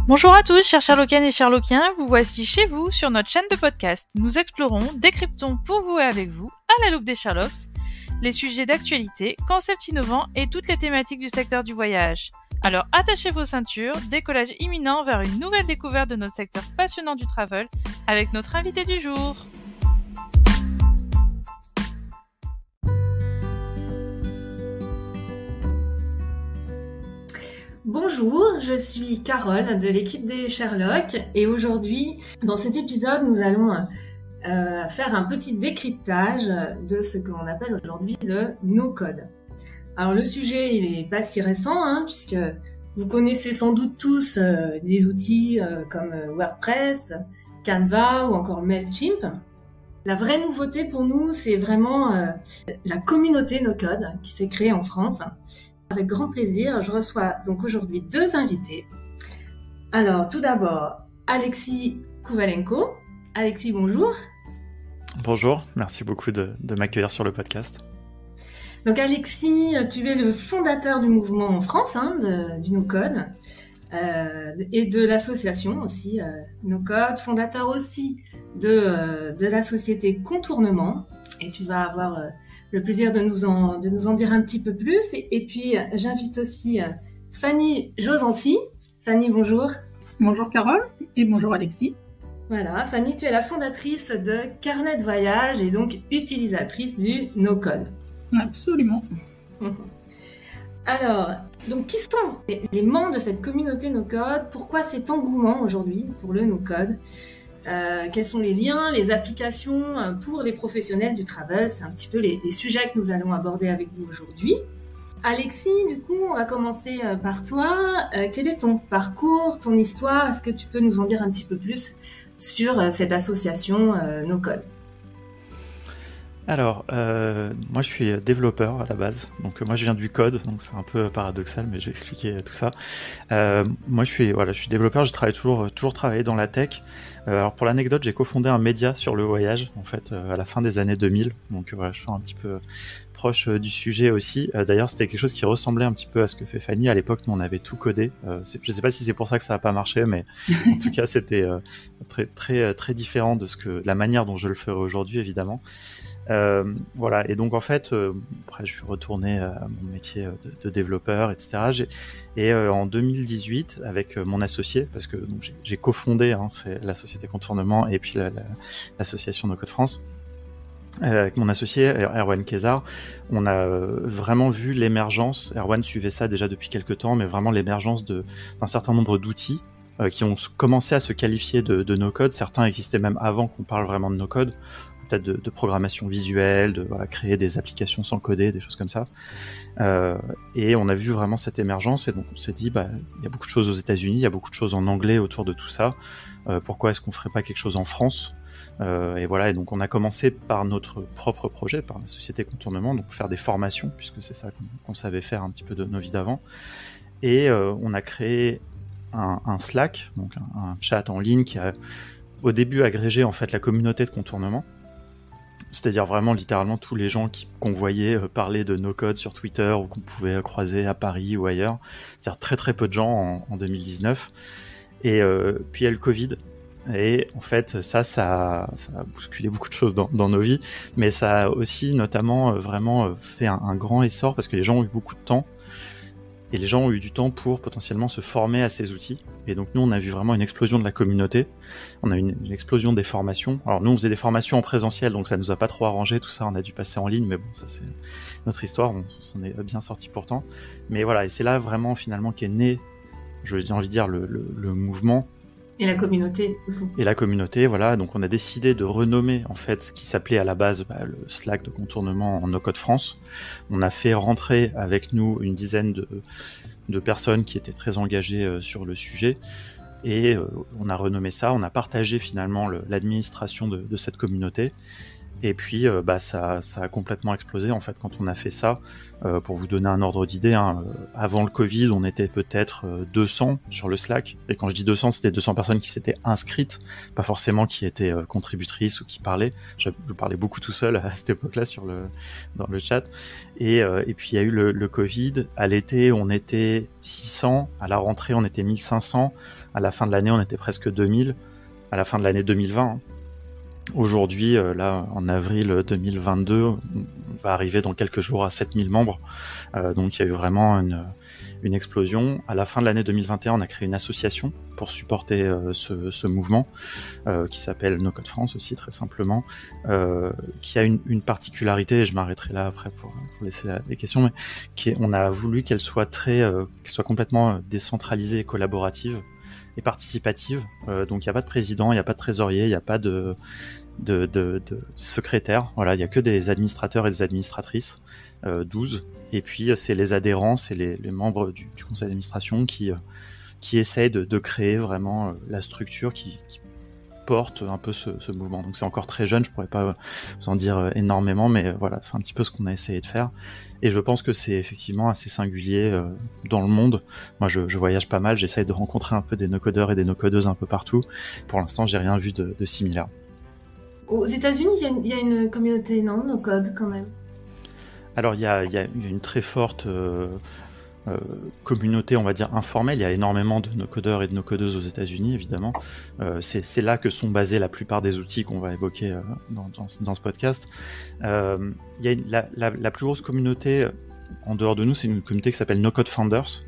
Bonjour à tous, chers Sherlockiennes et Sherlockiens, vous voici chez vous sur notre chaîne de podcast. Nous explorons, décryptons pour vous et avec vous, à la loupe des Sherlocks, les sujets d'actualité, concepts innovants et toutes les thématiques du secteur du voyage. Alors attachez vos ceintures, décollage imminent vers une nouvelle découverte de notre secteur passionnant du travel avec notre invité du jour. Bonjour, je suis Carole de l'équipe des Sherlock et aujourd'hui, dans cet épisode, nous allons faire un petit décryptage de ce qu'on appelle aujourd'hui le no-code. Alors le sujet, il n'est pas si récent, puisque vous connaissez sans doute tous des outils comme WordPress, Canva ou encore Mailchimp. La vraie nouveauté pour nous, c'est vraiment la communauté no-code qui s'est créée en France. Avec grand plaisir, je reçois donc aujourd'hui deux invités. Alors, tout d'abord, Alexis Kouvalenko. Alexis, bonjour. Bonjour, merci beaucoup de m'accueillir sur le podcast. Donc Alexis, tu es le fondateur du mouvement en France, du no-code, et de l'association aussi no-code, fondateur aussi de la société Contournement, et tu vas avoir le plaisir de nous en dire un petit peu plus. Et puis, j'invite aussi Fanny Josancy. Fanny, bonjour. Bonjour Carole et bonjour Alexis. Voilà, Fanny, tu es la fondatrice de Carnet de voyage et donc utilisatrice du no-code. Absolument. Alors, donc qui sont les membres de cette communauté no-code? Pourquoi cet engouement aujourd'hui pour le no-code? Quels sont les liens, les applications pour les professionnels du travel? C'est un petit peu les sujets que nous allons aborder avec vous aujourd'hui. Alexis, du coup, on va commencer par toi. Quel est ton parcours, ton histoire? Est-ce que tu peux nous en dire un petit peu plus sur cette association no-code? Alors, moi je suis développeur à la base, donc moi je viens du code, donc c'est un peu paradoxal, mais j'ai expliqué tout ça. Moi je suis développeur, j'ai toujours travaillé dans la tech. Alors pour l'anecdote, j'ai cofondé un média sur le voyage, en fait, à la fin des années 2000, donc voilà, je suis un petit peu proche du sujet aussi. D'ailleurs, c'était quelque chose qui ressemblait un petit peu à ce que fait Fanny. À l'époque, nous on avait tout codé. Je sais pas si c'est pour ça que ça a pas marché, mais en tout cas, c'était très différent de la manière dont je le ferai aujourd'hui, évidemment. Voilà, et donc en fait après je suis retourné à mon métier de développeur, etc. En 2018 avec mon associé, parce que donc, j'ai cofondé c'est la société Contournement et puis l'association No Code France, avec mon associé Erwan Kézard, on a vraiment vu l'émergence. Erwan suivait ça déjà depuis quelques temps, mais vraiment l'émergence d'un certain nombre d'outils qui ont commencé à se qualifier de no-code. Certains existaient même avant qu'on parle vraiment de no-code, peut-être de programmation visuelle, créer des applications sans coder, des choses comme ça. Et on a vu vraiment cette émergence, et donc on s'est dit, il y a beaucoup de choses aux États-Unis, il y a beaucoup de choses en anglais autour de tout ça. Pourquoi est-ce qu'on ferait pas quelque chose en France? Et voilà, et donc on a commencé par notre propre projet, par la société Contournement, donc faire des formations, puisque c'est ça qu'on savait faire un petit peu de nos vies d'avant. Et on a créé un Slack, donc un chat en ligne qui a au début agrégé en fait la communauté de Contournement. C'est-à-dire vraiment littéralement tous les gens qu'on voyait parler de no-code sur Twitter ou qu'on pouvait croiser à Paris ou ailleurs. C'est-à-dire très très peu de gens en 2019. Et puis il y a le Covid. Et en fait, ça a bousculé beaucoup de choses dans nos vies. Mais ça a aussi notamment vraiment fait un grand essor parce que les gens ont eu beaucoup de temps. Et les gens ont eu du temps pour potentiellement se former à ces outils. Et donc nous, on a vu vraiment une explosion de la communauté. On a eu une explosion des formations. Alors nous, on faisait des formations en présentiel, donc ça nous a pas trop arrangé tout ça. On a dû passer en ligne, mais bon, ça c'est notre histoire. On s'en est bien sorti pourtant. Mais voilà, et c'est là vraiment finalement qu'est né, j'ai envie de dire, le mouvement. Et la communauté. Et la communauté, voilà. Donc on a décidé de renommer en fait ce qui s'appelait à la base le Slack de Contournement en No Code France. On a fait rentrer avec nous une dizaine de personnes qui étaient très engagées sur le sujet. Et on a renommé ça, on a partagé finalement l'administration de cette communauté. Et puis, ça a complètement explosé en fait quand on a fait ça. Pour vous donner un ordre d'idée, avant le Covid, on était peut-être 200 sur le Slack. Et quand je dis 200, c'était 200 personnes qui s'étaient inscrites, pas forcément qui étaient contributrices ou qui parlaient. Je parlais beaucoup tout seul à cette époque-là dans le chat. Et puis il y a eu le Covid. À l'été, on était 600. À la rentrée, on était 1500. À la fin de l'année, on était presque 2000. À la fin de l'année 2020. Aujourd'hui, là, en avril 2022, on va arriver dans quelques jours à 7000 membres. Donc, il y a eu vraiment une explosion. À la fin de l'année 2021, on a créé une association pour supporter ce mouvement qui s'appelle No Code France aussi, très simplement, qui a une particularité, et je m'arrêterai là après pour laisser les questions, mais on a voulu qu'elle soit qu'elle soit complètement décentralisée et collaborative et participative. Donc il n'y a pas de président, il n'y a pas de trésorier, il n'y a pas de secrétaire. Voilà, il n'y a que des administrateurs et des administratrices, 12. Et puis c'est les adhérents, c'est les membres du conseil d'administration qui essayent de créer vraiment la structure qui porte un peu ce mouvement. Donc c'est encore très jeune, je pourrais pas vous en dire énormément, mais voilà, c'est un petit peu ce qu'on a essayé de faire. Et je pense que c'est effectivement assez singulier dans le monde. Moi, je voyage pas mal, j'essaye de rencontrer un peu des no-codeurs et des no-codeuses un peu partout. Pour l'instant, j'ai rien vu de similaire. Aux États-Unis, il y a une communauté, non, no-code quand même. Alors, il y a une très forte communauté, on va dire, informelle. Il y a énormément de no-codeurs et de no-codeuses aux États-Unis, évidemment. C'est là que sont basés la plupart des outils qu'on va évoquer dans ce podcast. Il y a la plus grosse communauté en dehors de nous, c'est une communauté qui s'appelle No Code Founders,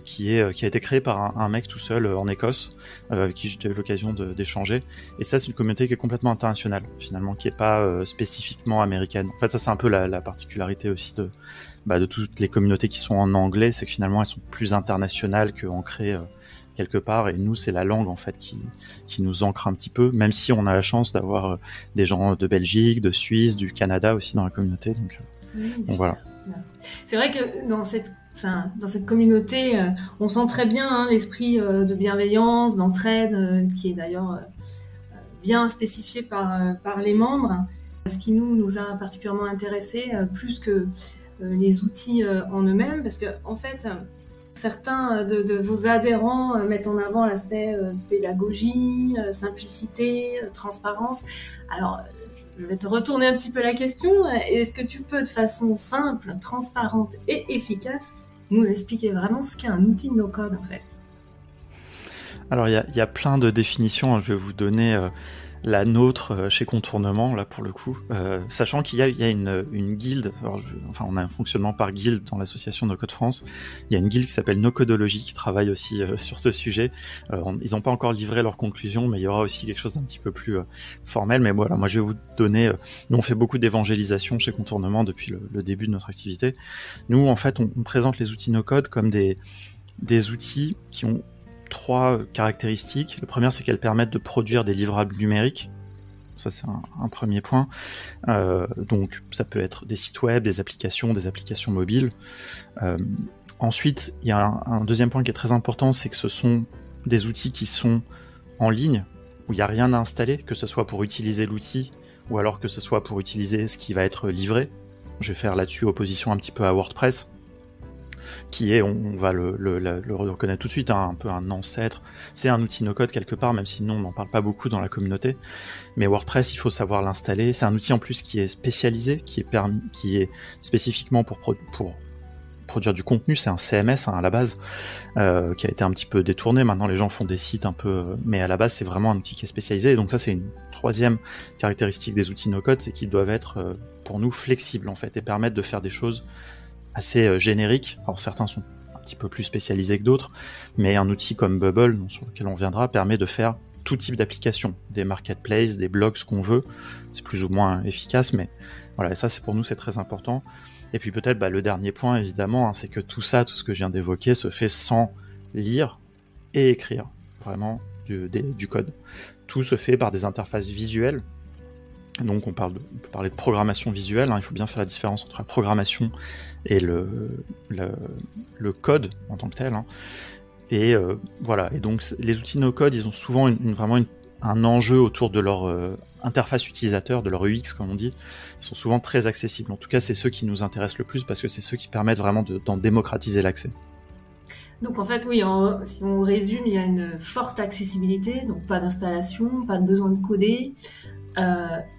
qui a été créée par un mec tout seul en Écosse, avec qui j'ai eu l'occasion d'échanger. Et ça, c'est une communauté qui est complètement internationale, finalement, qui est pas spécifiquement américaine. En fait, ça, c'est un peu la particularité aussi de toutes les communautés qui sont en anglais, c'est que finalement, elles sont plus internationales qu'ancrées quelque part. Et nous, c'est la langue, en fait, qui nous ancre un petit peu, même si on a la chance d'avoir des gens de Belgique, de Suisse, du Canada aussi dans la communauté. Donc voilà. C'est vrai que dans cette communauté, on sent très bien l'esprit de bienveillance, d'entraide, qui est d'ailleurs bien spécifié par les membres. Ce qui nous a particulièrement intéressés, plus que les outils en eux-mêmes, parce que en fait, certains de vos adhérents mettent en avant l'aspect pédagogie, simplicité, transparence. Alors, je vais te retourner un petit peu la question. Est-ce que tu peux, de façon simple, transparente et efficace, nous expliquer vraiment ce qu'est un outil de no-code, en fait? Alors, il y a plein de définitions. Je vais vous donner la nôtre chez Contournement, là, pour le coup. Sachant qu'il y a une guilde. Alors, on a un fonctionnement par guilde dans l'association No Code France. Il y a une guilde qui s'appelle No Codologie qui travaille aussi sur ce sujet. Ils n'ont pas encore livré leurs conclusions, mais il y aura aussi quelque chose d'un petit peu plus formel. Mais voilà, moi, je vais vous donner... nous, on fait beaucoup d'évangélisation chez Contournement depuis le début de notre activité. Nous, en fait, on présente les outils No Code comme des outils qui ont 3 caractéristiques. La première, c'est qu'elles permettent de produire des livrables numériques. Ça, c'est un premier point. Donc, ça peut être des sites web, des applications mobiles. Ensuite, il y a un deuxième point qui est très important, c'est que ce sont des outils qui sont en ligne, où il n'y a rien à installer, que ce soit pour utiliser l'outil, ou alors que ce soit pour utiliser ce qui va être livré. Je vais faire là-dessus opposition un petit peu à WordPress, qui est, on va le reconnaître tout de suite, un peu un ancêtre. C'est un outil no-code quelque part, même si nous on n'en parle pas beaucoup dans la communauté. Mais WordPress, il faut savoir l'installer. C'est un outil en plus qui est spécialisé, qui est spécifiquement pour produire du contenu. C'est un CMS à la base, qui a été un petit peu détourné. Maintenant les gens font des sites un peu, mais à la base c'est vraiment un outil qui est spécialisé. Et donc ça, c'est une troisième caractéristique des outils no-code, c'est qu'ils doivent être pour nous flexibles en fait, et permettre de faire des choses assez génériques. Alors certains sont un petit peu plus spécialisés que d'autres, mais un outil comme Bubble, sur lequel on viendra, permet de faire tout type d'applications, des marketplaces, des blogs, ce qu'on veut. C'est plus ou moins efficace, mais voilà, et ça, pour nous, c'est très important. Et puis peut-être le dernier point, évidemment, c'est que tout ce que je viens d'évoquer se fait sans lire et écrire vraiment du code. Tout se fait par des interfaces visuelles. Donc on peut parler de programmation visuelle, il faut bien faire la différence entre la programmation et le code en tant que tel. Et voilà, et donc les outils no-code, ils ont souvent vraiment un enjeu autour de leur interface utilisateur, de leur UX comme on dit, sont souvent très accessibles. En tout cas, c'est ceux qui nous intéressent le plus parce que c'est ceux qui permettent vraiment d'en démocratiser l'accès. Donc en fait, oui, si on résume, il y a une forte accessibilité, donc pas d'installation, pas de besoin de coder,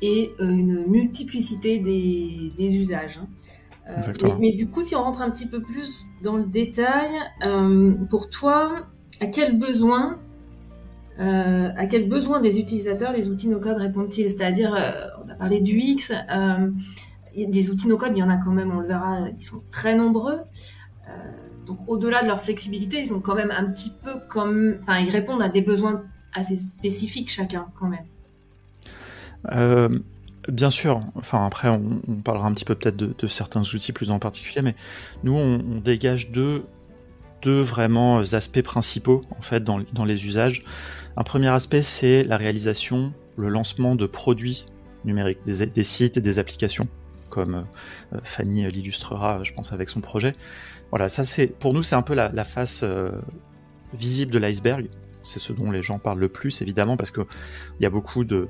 et une multiplicité des usages. Mais du coup, si on rentre un petit peu plus dans le détail, pour toi, à quel besoin des utilisateurs les outils no-code répondent-ils? C'est-à-dire, on a parlé du UX, des outils no-code, il y en a quand même, on le verra, ils sont très nombreux. Donc au-delà de leur flexibilité, ils ont quand même un petit peu ils répondent à des besoins assez spécifiques chacun quand même. Bien sûr, enfin après on parlera un petit peu peut-être de certains outils plus en particulier, mais nous on dégage deux vraiment aspects principaux en fait dans les usages. Un premier aspect, c'est la réalisation, le lancement de produits numériques, des sites et des applications, comme Fanny l'illustrera, je pense, avec son projet. Voilà, ça pour nous c'est un peu la face visible de l'iceberg. C'est ce dont les gens parlent le plus, évidemment, parce qu'il y a beaucoup de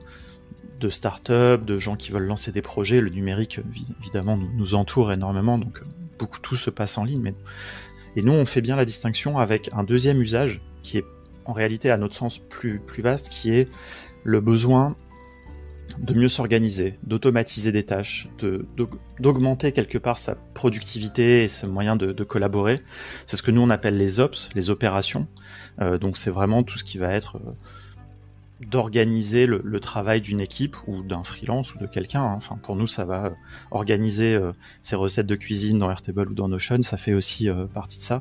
start-up, de gens qui veulent lancer des projets. Le numérique, évidemment, nous entoure énormément, donc tout se passe en ligne. Et nous, on fait bien la distinction avec un deuxième usage qui est en réalité, à notre sens, plus vaste, qui est le besoin de mieux s'organiser, d'automatiser des tâches, d'augmenter quelque part sa productivité et ses moyens de collaborer. C'est ce que nous on appelle les ops, les opérations. Donc c'est vraiment tout ce qui va être d'organiser le travail d'une équipe ou d'un freelance ou de quelqu'un. Enfin, pour nous, ça va organiser ses recettes de cuisine dans Airtable ou dans Notion, ça fait aussi partie de ça.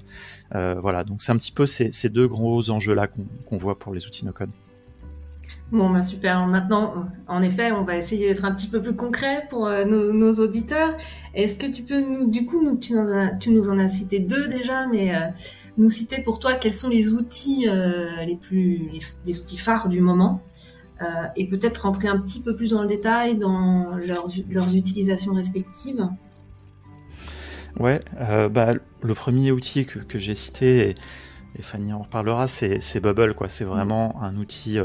Voilà, donc c'est un petit peu ces deux gros enjeux-là qu'on voit pour les outils no-code. Bon, super. Maintenant, en effet, on va essayer d'être un petit peu plus concret pour nos auditeurs. Est-ce que tu peux tu nous en as cité 2 déjà, mais nous citer pour toi quels sont les outils les outils phares du moment, et peut-être rentrer un petit peu plus dans le détail dans leurs utilisations respectives. Ouais, le premier outil que j'ai cité, et Fanny en reparlera, c'est Bubble, quoi. C'est vraiment un outil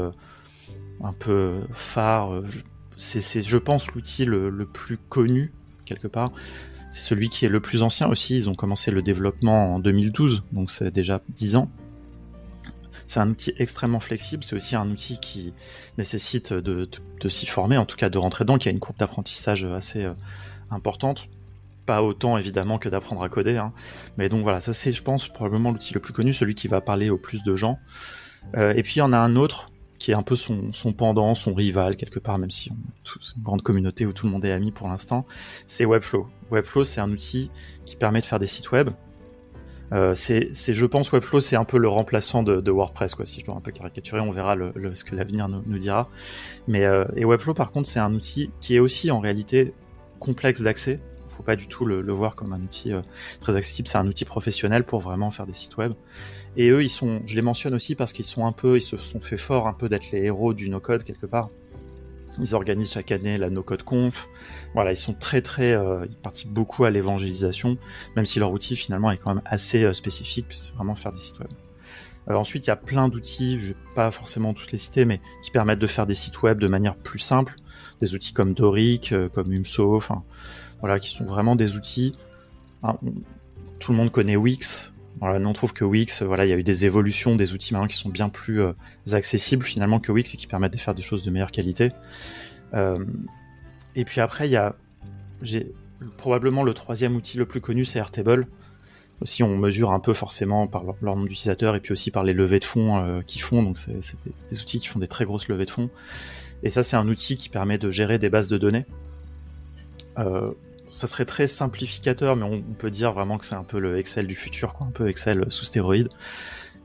un peu phare. C'est, je pense, l'outil le plus connu, quelque part. C'est celui qui est le plus ancien aussi. Ils ont commencé le développement en 2012, donc c'est déjà 10 ans. C'est un outil extrêmement flexible. C'est aussi un outil qui nécessite de s'y former, en tout cas de rentrer dedans, qui a une courbe d'apprentissage assez importante. Pas autant, évidemment, que d'apprendre à coder. Mais donc voilà, ça c'est, je pense, probablement l'outil le plus connu, celui qui va parler au plus de gens. Et puis il y en a un autre qui est un peu son pendant, son rival quelque part, même si c'est une grande communauté où tout le monde est ami pour l'instant, c'est Webflow. Webflow, c'est un outil qui permet de faire des sites web. Je pense, Webflow, c'est un peu le remplaçant de WordPress, quoi. Si je dois un peu caricaturer, on verra ce que l'avenir nous dira. Et Webflow, par contre, c'est un outil qui est aussi en réalité complexe d'accès. Faut pas du tout le voir comme un outil très accessible. C'est un outil professionnel pour vraiment faire des sites web. Et eux, je les mentionne aussi parce qu'ils se sont fait fort un peu d'être les héros du no-code quelque part. Ils organisent chaque année la no-code conf. Voilà, ils sont ils participent beaucoup à l'évangélisation, même si leur outil finalement est quand même assez spécifique, c'est vraiment faire des sites web. Ensuite, il y a plein d'outils, je vais pas forcément tous les citer, mais qui permettent de faire des sites web de manière plus simple. Des outils comme Doric, comme Umso, enfin, voilà, qui sont vraiment des outils. Tout le monde connaît Wix. Voilà, nous on trouve que Wix, voilà, il y a eu des évolutions des outils maintenant qui sont bien plus accessibles finalement que Wix et qui permettent de faire des choses de meilleure qualité. Et puis après, j'ai probablement le troisième outil le plus connu, c'est Airtable. Aussi, on mesure un peu forcément par leur nombre d'utilisateurs et puis aussi par les levées de fonds qu'ils font. Donc c'est des outils qui font des très grosses levées de fonds. Et ça, c'est un outil qui permet de gérer des bases de données. Ça serait très simplificateur, mais on peut dire vraiment que c'est un peu le Excel du futur, quoi, un peu Excel sous stéroïdes,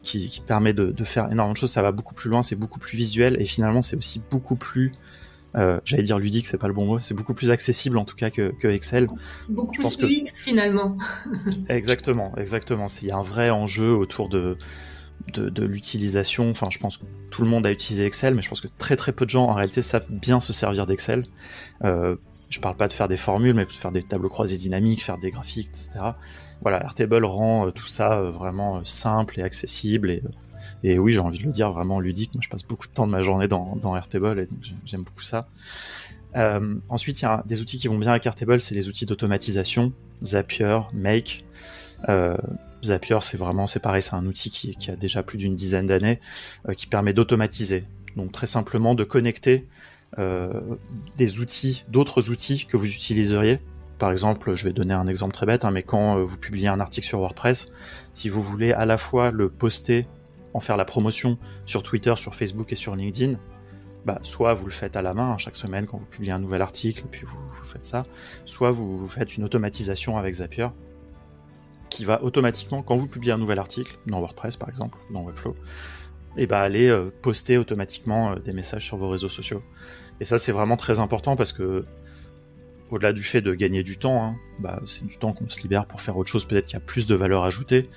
qui permet de faire énormément de choses. Ça va beaucoup plus loin, c'est beaucoup plus visuel, et finalement c'est aussi beaucoup plus, j'allais dire ludique, c'est pas le bon mot, c'est beaucoup plus accessible en tout cas que Excel. Beaucoup plus UX finalement. Exactement. Il y a un vrai enjeu autour de l'utilisation. Enfin, je pense que tout le monde a utilisé Excel, mais je pense que très très peu de gens en réalité savent bien se servir d'Excel. Je parle pas de faire des formules, mais de faire des tableaux croisés dynamiques, faire des graphiques, etc. Voilà, Airtable rend tout ça vraiment simple et accessible Et oui, j'ai envie de le dire, vraiment ludique. Moi, je passe beaucoup de temps de ma journée dans Airtable et donc j'aime beaucoup ça. Ensuite, il y a des outils qui vont bien avec Airtable, c'est les outils d'automatisation, Zapier, Make. Zapier, c'est pareil, c'est un outil qui a déjà plus d'une dizaine d'années, qui permet d'automatiser. Donc très simplement de connecter d'autres outils que vous utiliseriez. Par exemple, je vais donner un exemple très bête, mais quand vous publiez un article sur WordPress, si vous voulez à la fois le poster, en faire la promotion sur Twitter, sur Facebook et sur LinkedIn, soit vous le faites à la main chaque semaine quand vous publiez un nouvel article, puis vous faites ça, soit vous faites une automatisation avec Zapier qui va automatiquement, quand vous publiez un nouvel article, dans WordPress par exemple, dans Webflow, aller poster automatiquement des messages sur vos réseaux sociaux. Et ça, c'est vraiment très important parce que, au-delà du fait de gagner du temps, c'est du temps qu'on se libère pour faire autre chose, peut-être qu'il y a plus de valeur ajoutée,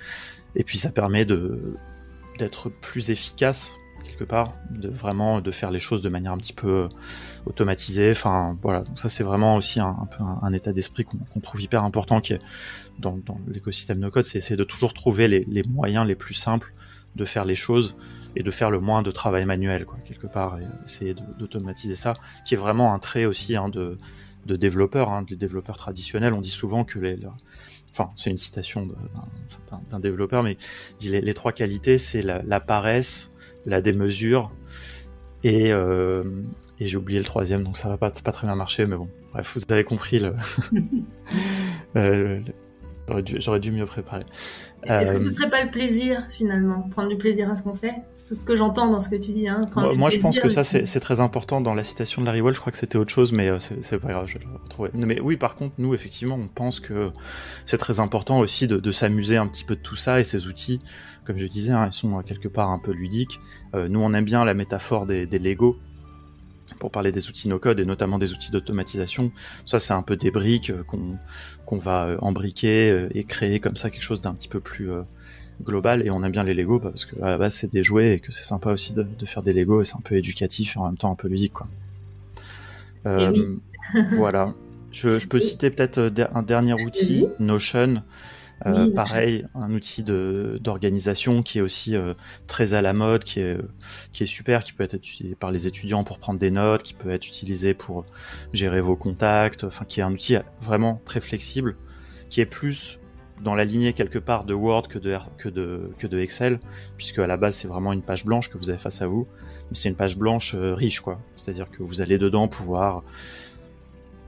et puis ça permet d'être plus efficace quelque part, de faire les choses de manière un petit peu automatisée. Enfin voilà, donc ça c'est vraiment aussi un peu un état d'esprit qu'on trouve hyper important, qui est dans l'écosystème no code, c'est essayer de toujours trouver les moyens les plus simples de faire les choses et de faire le moins de travail manuel, quoi, quelque part, et essayer d'automatiser ça, qui est vraiment un trait aussi de développeurs, des développeurs traditionnels. On dit souvent que c'est une citation d'un développeur, mais il dit les trois qualités, c'est la paresse, la démesure et j'ai oublié le troisième, donc ça va pas très bien marcher, mais bon, bref, vous avez compris j'aurais dû mieux préparer. Est-ce que ce serait pas le plaisir, finalement, prendre du plaisir à ce qu'on fait? C'est ce que j'entends dans ce que tu dis. Moi, je pense que ça, c'est très important. Dans la citation de Larry Wall, je crois que c'était autre chose, mais c'est pas grave, je vais le retrouver. Mais oui, par contre, nous, effectivement, on pense que c'est très important aussi de s'amuser un petit peu de tout ça, et ces outils, comme je disais, ils sont quelque part un peu ludiques. Nous, on aime bien la métaphore des Lego, pour parler des outils no-code et notamment des outils d'automatisation. Ça, c'est un peu des briques qu'on va embriquer et créer comme ça quelque chose d'un petit peu plus global. Et on aime bien les Lego parce que à la base, c'est des jouets et que c'est sympa aussi de faire des Lego, et c'est un peu éducatif et en même temps un peu ludique, quoi. Oui. Voilà. Je peux citer peut-être un dernier outil, Notion. Pareil, un outil d'organisation qui est aussi très à la mode, qui est super, qui peut être utilisé par les étudiants pour prendre des notes, qui peut être utilisé pour gérer vos contacts, enfin qui est un outil vraiment très flexible, qui est plus dans la lignée quelque part de Word que de Excel, puisque à la base c'est vraiment une page blanche que vous avez face à vous, mais c'est une page blanche riche, quoi. C'est-à-dire que vous allez dedans pouvoir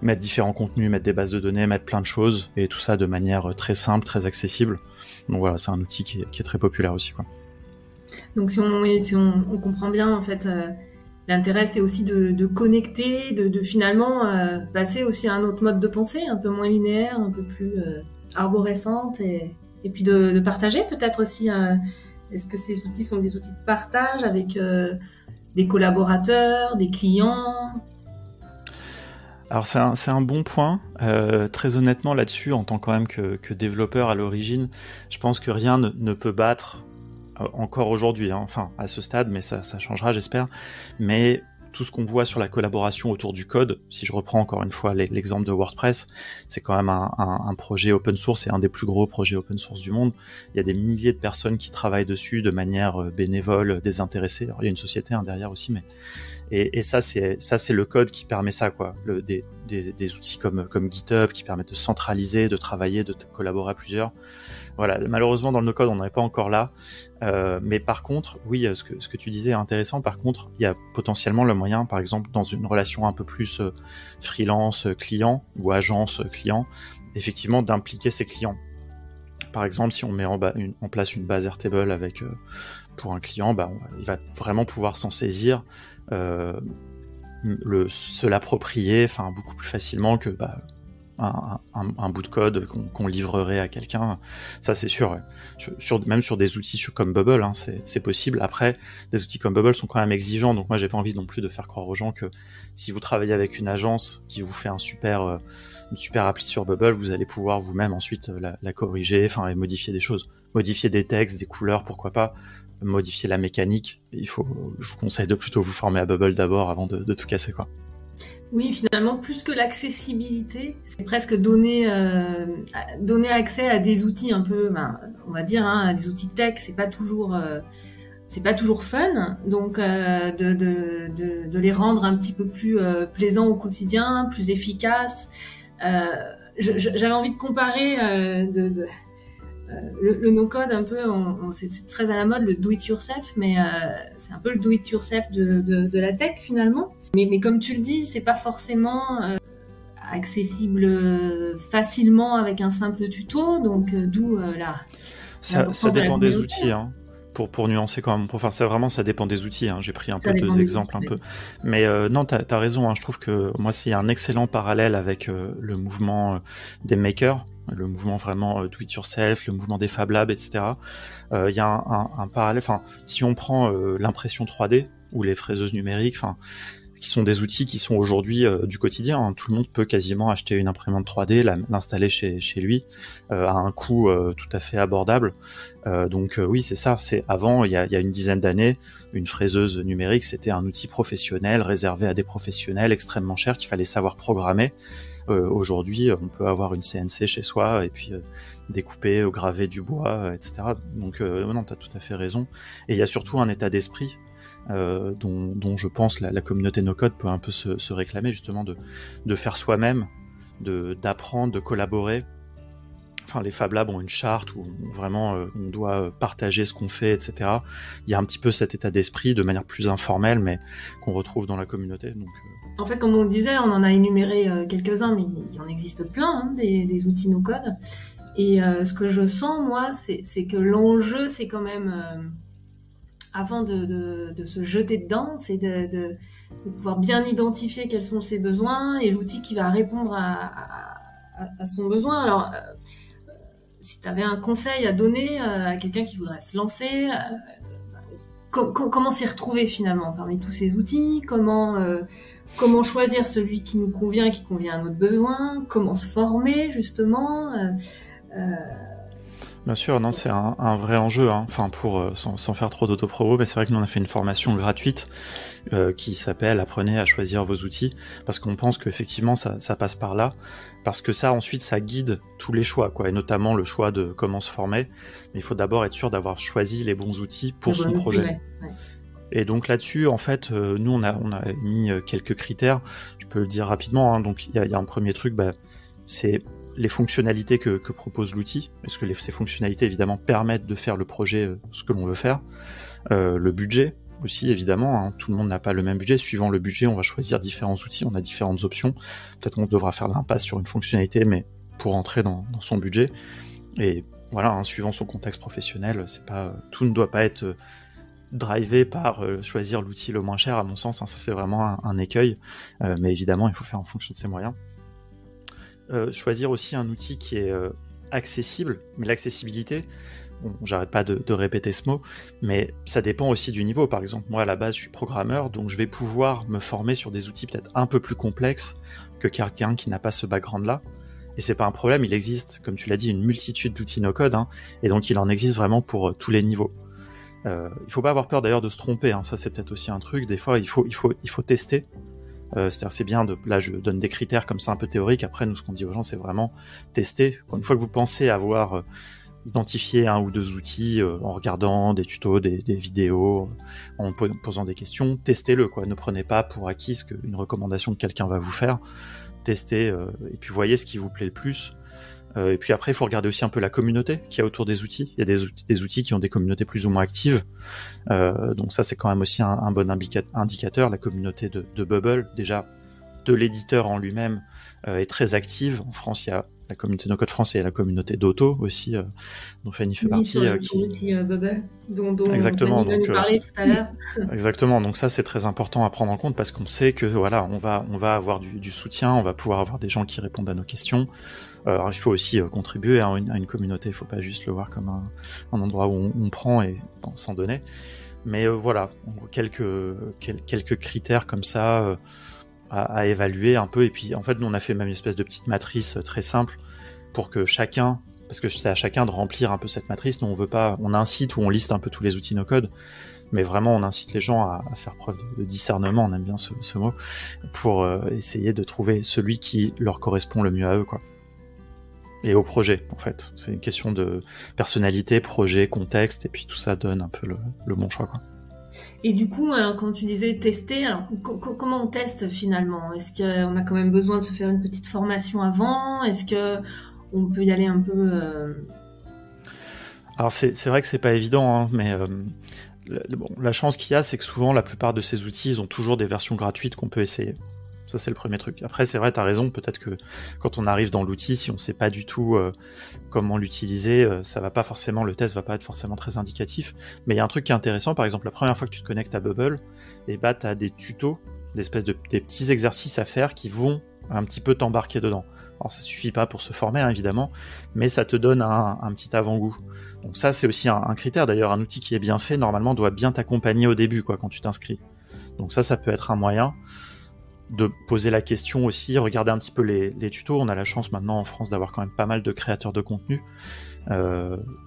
mettre différents contenus, mettre des bases de données, mettre plein de choses, et tout ça de manière très simple, très accessible. Donc voilà, c'est un outil qui est très populaire aussi, quoi. Donc si on comprend bien, en fait, l'intérêt c'est aussi de connecter, de finalement passer aussi à un autre mode de pensée, un peu moins linéaire, un peu plus arborescente, et puis de partager peut-être aussi. Est-ce que ces outils sont des outils de partage avec des collaborateurs, des clients ? Alors c'est un bon point. Très honnêtement là-dessus, en tant quand même que développeur à l'origine, je pense que rien ne peut battre encore aujourd'hui, enfin à ce stade, mais ça changera, j'espère. Mais tout ce qu'on voit sur la collaboration autour du code, si je reprends encore une fois l'exemple de WordPress, c'est quand même un projet open source, et un des plus gros projets open source du monde. Il y a des milliers de personnes qui travaillent dessus de manière bénévole, désintéressée. Alors, il y a une société derrière aussi, mais et ça c'est le code qui permet ça, quoi. Des outils comme GitHub qui permettent de centraliser, de travailler, de collaborer à plusieurs. Voilà, malheureusement dans le no-code on n'en est pas encore là, mais par contre, oui, ce que tu disais est intéressant. Par contre, il y a potentiellement le moyen, par exemple, dans une relation un peu plus freelance client ou agence client, effectivement d'impliquer ses clients. Par exemple, si on met en place une base Airtable avec pour un client, il va vraiment pouvoir s'en saisir, se l'approprier, enfin beaucoup plus facilement que un bout de code qu'on livrerait à quelqu'un. Ça c'est sûr, ouais. Même sur des outils comme Bubble, c'est possible. Après, des outils comme Bubble sont quand même exigeants, donc moi j'ai pas envie non plus de faire croire aux gens que si vous travaillez avec une agence qui vous fait une super appli sur Bubble, vous allez pouvoir vous-même ensuite la corriger, et modifier des choses, modifier des textes, des couleurs, pourquoi pas, modifier la mécanique. Je vous conseille de plutôt vous former à Bubble d'abord avant de tout casser, quoi. Oui, finalement, plus que l'accessibilité, c'est presque donner accès à des outils un peu, on va dire, à des outils tech. C'est pas toujours c'est pas toujours fun, donc de les rendre un petit peu plus plaisants au quotidien, plus efficaces. J'avais envie de comparer le no-code un peu, c'est très à la mode le do-it-yourself, mais c'est un peu le do-it-yourself de la tech finalement. Mais comme tu le dis, c'est pas forcément accessible facilement avec un simple tuto, donc d'où ça dépend des outils, hein. Pour nuancer quand même, enfin ça dépend des outils, hein. J'ai pris un peu deux exemples un peu, mais non, t'as raison, hein. Je trouve que moi il y a un excellent parallèle avec le mouvement des makers, le mouvement vraiment do it yourself, le mouvement des Fab Labs, etc. Il y a un parallèle, enfin si on prend l'impression 3D ou les fraiseuses numériques, enfin qui sont des outils qui sont aujourd'hui du quotidien, hein. Tout le monde peut quasiment acheter une imprimante 3D, l'installer chez lui à un coût tout à fait abordable. Donc oui, c'est ça. C'est avant, il y a une dizaine d'années, une fraiseuse numérique, c'était un outil professionnel réservé à des professionnels extrêmement cher qu'il fallait savoir programmer. Aujourd'hui, on peut avoir une CNC chez soi et puis découper, graver du bois, etc. Donc non, t'as tout à fait raison. Et il y a surtout un état d'esprit dont je pense la communauté no-code peut un peu se réclamer, justement de faire soi-même, d'apprendre, de collaborer. Enfin, les Fab Labs ont une charte où vraiment on doit partager ce qu'on fait, etc. Il y a un petit peu cet état d'esprit de manière plus informelle, mais qu'on retrouve dans la communauté. Donc, En fait, comme on le disait, on en a énuméré quelques-uns, mais il en existe plein, hein, des outils no-code. Et ce que je sens, moi, c'est que l'enjeu, c'est quand même... avant de se jeter dedans, c'est de pouvoir bien identifier quels sont ses besoins et l'outil qui va répondre à son besoin. Alors, si tu avais un conseil à donner à quelqu'un qui voudrait se lancer, comment s'y retrouver finalement parmi tous ces outils, comment choisir celui qui nous convient et qui convient à notre besoin, comment se former justement Bien sûr, non, c'est un vrai enjeu, hein. Enfin, sans faire trop d'autopromo, mais c'est vrai que nous on a fait une formation gratuite qui s'appelle Apprenez à choisir vos outils, parce qu'on pense qu'effectivement ça passe par là, parce que ça ensuite ça guide tous les choix, quoi, et notamment le choix de comment se former. Mais il faut d'abord être sûr d'avoir choisi les bons outils pour son projet. Ouais. Et donc là-dessus, en fait, nous on a mis quelques critères. Je peux le dire rapidement, hein. Donc il y a un premier truc, c'est les fonctionnalités que propose l'outil, parce que ces fonctionnalités évidemment permettent de faire le projet, ce que l'on veut faire. Le budget aussi, évidemment, hein. Tout le monde n'a pas le même budget. Suivant le budget, on va choisir différents outils, on a différentes options. Peut-être qu'on devra faire l'impasse sur une fonctionnalité, mais pour entrer dans son budget. Et voilà, hein, suivant son contexte professionnel, tout ne doit pas être drivé par choisir l'outil le moins cher, à mon sens, hein. Ça c'est vraiment un écueil, mais évidemment il faut faire en fonction de ses moyens. Choisir aussi un outil qui est accessible, mais l'accessibilité, j'arrête pas de répéter ce mot, mais ça dépend aussi du niveau. Par exemple, moi à la base je suis programmeur, donc je vais pouvoir me former sur des outils peut-être un peu plus complexes que quelqu'un qui n'a pas ce background-là, et c'est pas un problème, il existe, comme tu l'as dit, une multitude d'outils no-code, hein, et donc il en existe vraiment pour tous les niveaux. Il faut pas avoir peur d'ailleurs de se tromper, hein, ça c'est peut-être aussi un truc, des fois il faut tester. C'est-à-dire c'est bien là je donne des critères comme ça un peu théoriques, après nous ce qu'on dit aux gens c'est vraiment tester. Une fois que vous pensez avoir identifié un ou deux outils en regardant des tutos, des vidéos, en posant des questions, testez-le, quoi. Ne prenez pas pour acquis une recommandation que quelqu'un va vous faire, testez et puis voyez ce qui vous plaît le plus. Et puis après, il faut regarder aussi un peu la communauté qu'il y a autour des outils. Il y a des outils qui ont des communautés plus ou moins actives. Donc ça, c'est quand même aussi un bon indicateur. La communauté de Bubble, déjà, de l'éditeur en lui-même, est très active. En France, il y a la communauté no-code France et la communauté d'Auto aussi, dont Fanny fait partie. Sur l'outil Bubble, dont exactement, Fanny va nous parler tout à l'heure. Exactement, donc ça c'est très important à prendre en compte parce qu'on sait que voilà, on va avoir du soutien, on va pouvoir avoir des gens qui répondent à nos questions. Alors il faut aussi contribuer à une communauté, il faut pas juste le voir comme un endroit où on prend et s'en donner. Mais voilà, quelques critères comme ça à évaluer un peu. Et puis en fait, nous on a fait même une espèce de petite matrice très simple pour que chacun, parce que c'est à chacun de remplir un peu cette matrice. Nous on a un site où on liste un peu tous les outils no-code, mais vraiment on incite les gens à faire preuve de discernement, on aime bien ce mot, pour essayer de trouver celui qui leur correspond le mieux à eux, quoi. et au projet, en fait. C'est une question de personnalité, projet, contexte, et puis tout ça donne un peu le bon choix, quoi. Et du coup, alors, quand tu disais tester, alors, comment on teste finalement? Est-ce qu'on a quand même besoin de se faire une petite formation avant? Est-ce qu'on peut y aller un peu Alors c'est vrai que c'est pas évident, hein, mais la chance qu'il y a, c'est que souvent la plupart de ces outils, ils ont toujours des versions gratuites qu'on peut essayer. Ça, c'est le premier truc. Après, c'est vrai, t'as raison, peut-être que quand on arrive dans l'outil, si on sait pas du tout comment l'utiliser, le test va pas être forcément très indicatif. Mais il y a un truc qui est intéressant, par exemple, la première fois que tu te connectes à Bubble, et bah, t'as des tutos, des petits exercices à faire qui vont un petit peu t'embarquer dedans. Alors, ça suffit pas pour se former, hein, évidemment, mais ça te donne un petit avant-goût. Donc ça, c'est aussi un critère. D'ailleurs, un outil qui est bien fait, normalement, doit bien t'accompagner au début, quoi, quand tu t'inscris. Donc ça peut être un moyen de poser la question aussi, regarder un petit peu les tutos. On a la chance maintenant en France d'avoir quand même pas mal de créateurs de contenu.